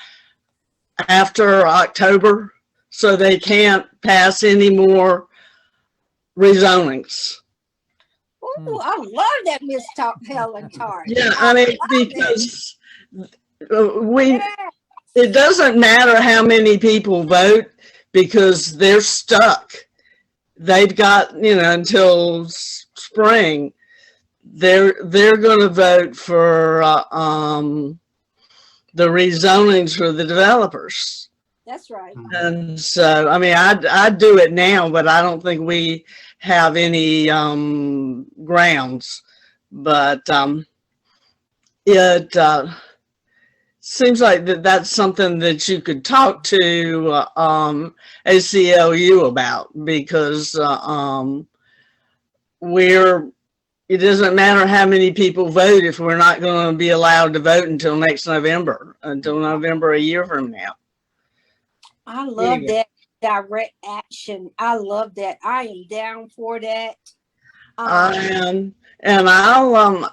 after October, so they can't pass any more rezonings. Ooh, I love that, Miss Helen Tart. Yeah, I mean, because it doesn't matter how many people vote, because they're stuck. They've got, until spring. They're going to vote for the rezonings for the developers. That's right. And so, I mean, I'd do it now, but I don't think we have any grounds. But it seems like that's something that you could talk to ACLU about, because it doesn't matter how many people vote if we're not going to be allowed to vote until next November, until November a year from now. I love that direct action. I love that. I am down for that. I am, and I'll,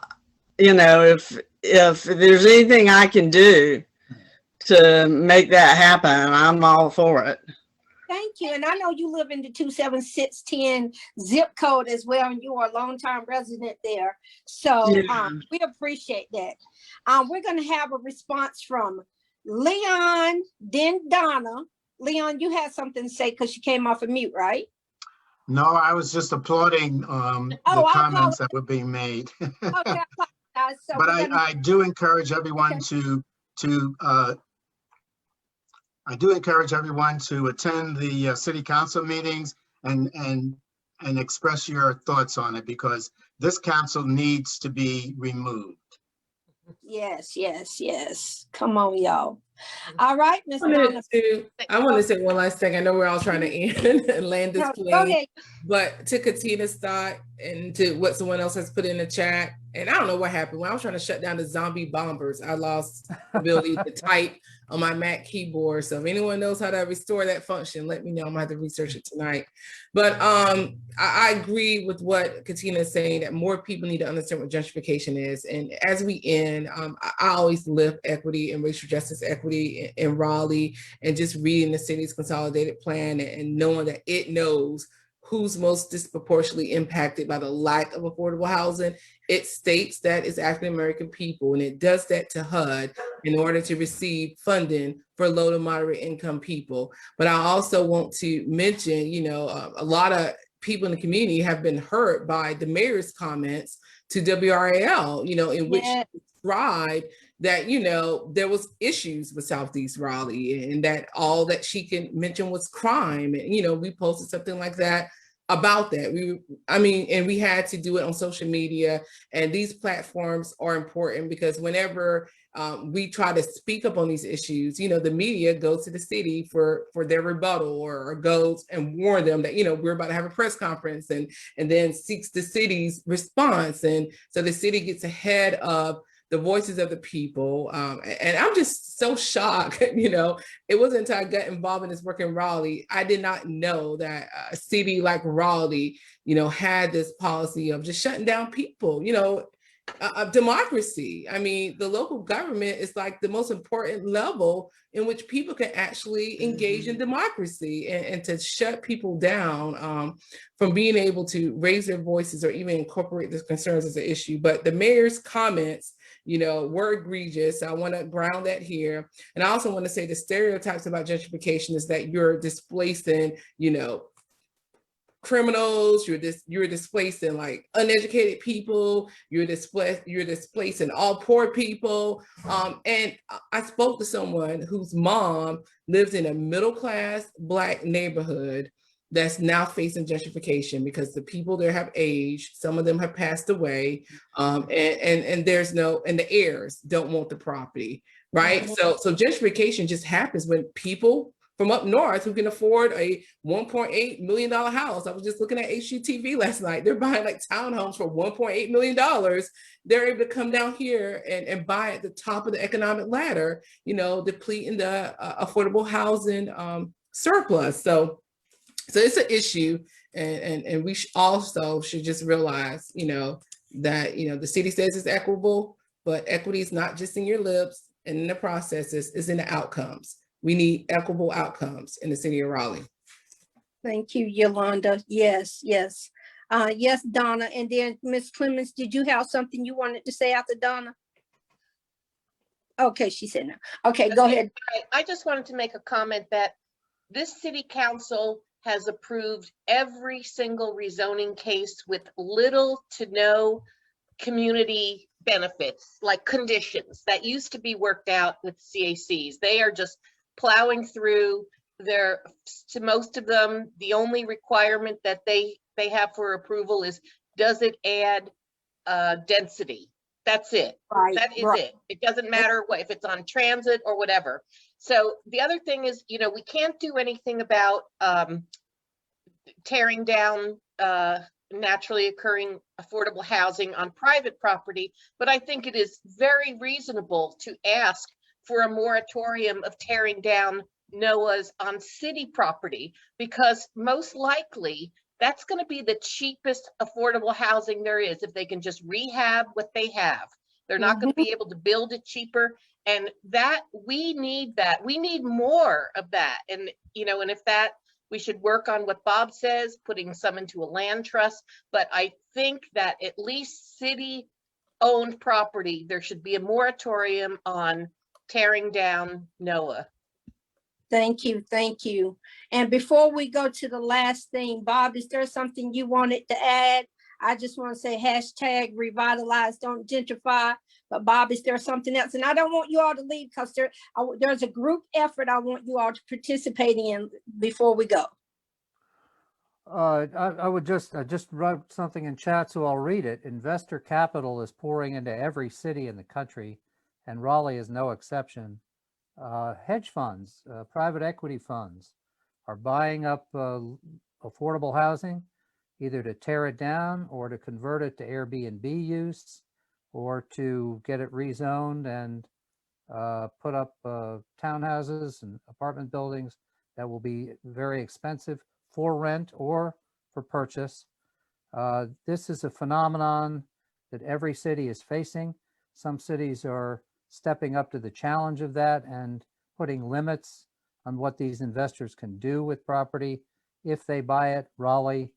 if there's anything I can do to make that happen. I'm all for it. Thank you. And I know you live in the 27610 zip code as well, and you are a longtime resident there. So Yeah. we appreciate that. We're going to have a response from Leon, then Donna. Leon, you had something to say because you came off of mute, right? No, I was just applauding the comments that were being made. Okay, I apologize. So But we're gonna- I do encourage everyone to attend the city council meetings and express your thoughts on it, because this council needs to be removed. Yes, yes, yes. Come on, y'all. All right, Ms. Donna. I want to say one last thing. I know we're all trying to end and land this No, go plane, ahead. but to Katina's thought and to what someone else has put in the chat, and I don't know what happened. When I was trying to shut down the zombie bombers, I lost the ability to type on my Mac keyboard. So if anyone knows how to restore that function, let me know. I'm gonna have to research it tonight. But I agree with what Katina is saying, that more people need to understand what gentrification is. And as we end, I always lift equity and racial justice equity in Raleigh, and just reading the city's consolidated plan and knowing that it knows who's most disproportionately impacted by the lack of affordable housing. It states that it's African-American people, and it does that to HUD in order to receive funding for low to moderate income people. But I also want to mention, a lot of people in the community have been hurt by the mayor's comments to WRAL, in which she described that, there was issues with Southeast Raleigh, and that all that she can mention was crime. And, we posted something like that about that. And we had to do it on social media, and these platforms are important because whenever we try to speak up on these issues, the media goes to the city for their rebuttal, or goes and warn them that, we're about to have a press conference, and then seeks the city's response. And so the city gets ahead of the voices of the people. And I'm just so shocked, it wasn't until I got involved in this work in Raleigh, I did not know that a city like Raleigh, had this policy of just shutting down people, of democracy. I mean, the local government is like the most important level in which people can actually engage in democracy, and to shut people down from being able to raise their voices or even incorporate their concerns as an issue. But the mayor's comments, were egregious. I want to ground that here. And I also want to say the stereotypes about gentrification is that you're displacing, criminals, you're displacing like uneducated people, you're displacing all poor people. And I spoke to someone whose mom lives in a middle-class Black neighborhood that's now facing gentrification because the people there have aged, some of them have passed away, and the heirs don't want the property, right? So gentrification just happens when people from up north who can afford a $1.8 million house. I was just looking at HGTV last night. They're buying like townhomes for $1.8 million. They're able to come down here and buy at the top of the economic ladder, depleting the affordable housing surplus. So it's an issue, and we also should just realize, that, the city says it's equitable, but equity is not just in your lips and in the processes, it's in the outcomes. We need equitable outcomes in the city of Raleigh. Thank you, Yolanda. Yes, yes. Yes, Donna. And then Ms. Clemens, did you have something you wanted to say after Donna? Okay, she said no. Okay, go ahead. I just wanted to make a comment that this city council has approved every single rezoning case with little to no community benefits, like conditions that used to be worked out with CACs. They are just plowing through to most of them. The only requirement that they have for approval is, does it add density? That's it. Right, that is right. it. It doesn't matter if it's on transit or whatever. So the other thing is, we can't do anything about tearing down naturally occurring affordable housing on private property, but I think it is very reasonable to ask for a moratorium of tearing down NOAAs on city property, because most likely that's going to be the cheapest affordable housing there is if they can just rehab what they have. They're not going to be able to build it cheaper. And we need that. We need more of that. And, and if that, we should work on what Bob says, putting some into a land trust. But I think that at least city-owned property, there should be a moratorium on tearing down NOAA. Thank you, thank you. And before we go to the last thing, Bob, is there something you wanted to add? I just want to say hashtag revitalize, don't gentrify. But Bob, is there something else? And I don't want you all to leave because there's a group effort I want you all to participate in before we go. I just wrote something in chat, so I'll read it. Investor capital is pouring into every city in the country, and Raleigh is no exception. Hedge funds, private equity funds are buying up affordable housing, either to tear it down or to convert it to Airbnb use, or to get it rezoned and put up townhouses and apartment buildings that will be very expensive for rent or for purchase. This is a phenomenon that every city is facing. Some cities are stepping up to the challenge of that and putting limits on what these investors can do with property if they buy it. Raleigh,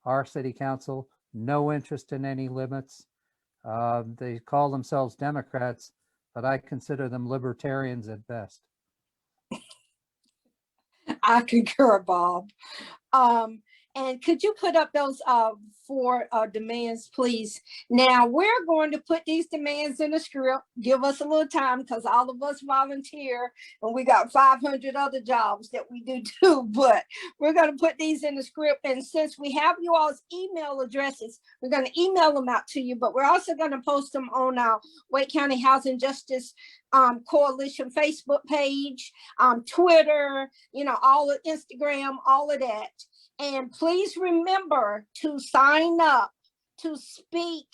our city council, no interest in any limits. They call themselves Democrats, but I consider them libertarians at best. I concur, Bob. And could you put up those 4 demands, please? Now, we're going to put these demands in the script. Give us a little time because all of us volunteer and we got 500 other jobs that we do too, but we're going to put these in the script. And since we have you all's email addresses, we're going to email them out to you, but we're also going to post them on our Wake County Housing Justice Coalition Facebook page, Twitter, all of Instagram, all of that. And please remember to sign up to speak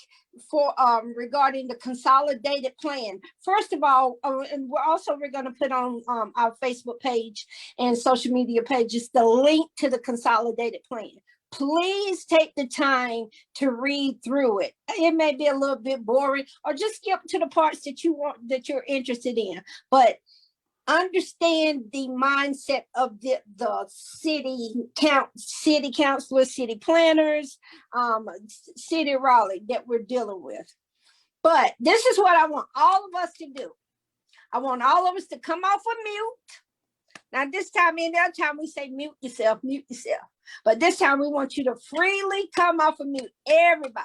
for regarding the consolidated plan. First of all, and we're going to put on our Facebook page and social media pages the link to the consolidated plan. Please take the time to read through it. It may be a little bit boring, or just skip to the parts that you're interested in. But understand the mindset of the city councilors, city planners, city of Raleigh that we're dealing with. But this is what I want all of us to do. I want all of us to come off of mute. Now this time and the other time we say mute yourself. But this time we want you to freely come off of mute. Everybody.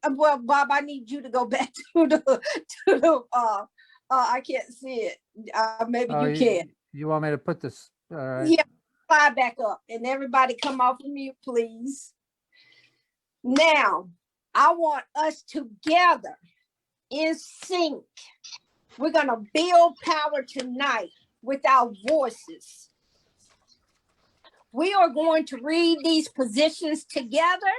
Well, Bob, I need you to go back to the I can't see it. Maybe you can. You want me to put this? All right. Yeah, fly back up and everybody come off of mute, please. Now, I want us together in sync. We're going to build power tonight with our voices. We are going to read these positions together,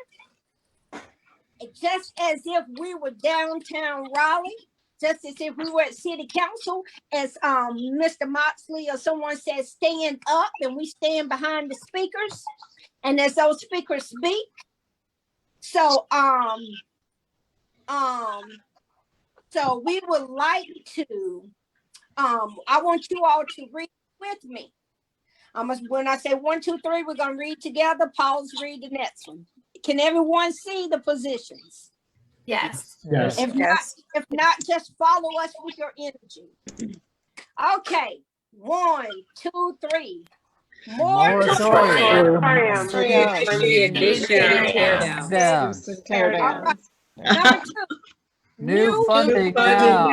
just as if we were downtown Raleigh, just as if we were at City Council, as Mr. Moxley or someone says, stand up, and we stand behind the speakers, and as those speakers speak. So, so we would like to, I want you all to read with me. When I say 1, 2, 3, we're going to read together. Pause, read the next one. Can everyone see the positions? Yes. Yes. If not, just follow us with your energy. Okay. 1, 2, 3. Moratorium. Tear down. Number 2. New funding now.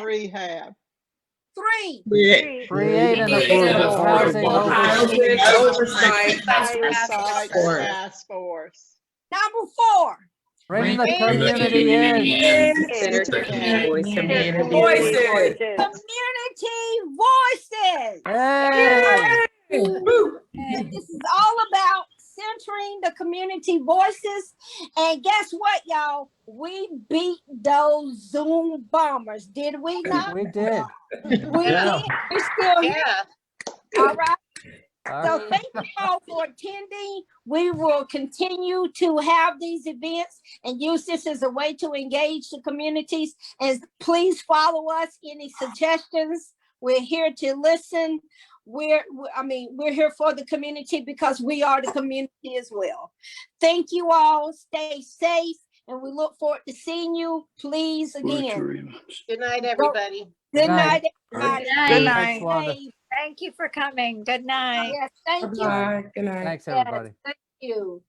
Rehab. 3. Create an affordable housing Oversight task force. Number 4. Bring the community in. Community voices. Hey. This is all about centering the community voices. And guess what, y'all? We beat those Zoom bombers, did we not? We did. We did. We're still here. All right. All So right. thank you all for attending. We will continue to have these events and use this as a way to engage the communities. And please follow us. Any suggestions? We're here to listen. We're here for the community because we are the community as well. Thank you all. Stay safe, and we look forward to seeing you. Please again. Good night, everybody. Good night. night, everybody. Good night. Thanks, Wanda. Thank you for coming. Good night. Yes, thank you. Bye. Good night. Thanks, Yes, everybody. thank you.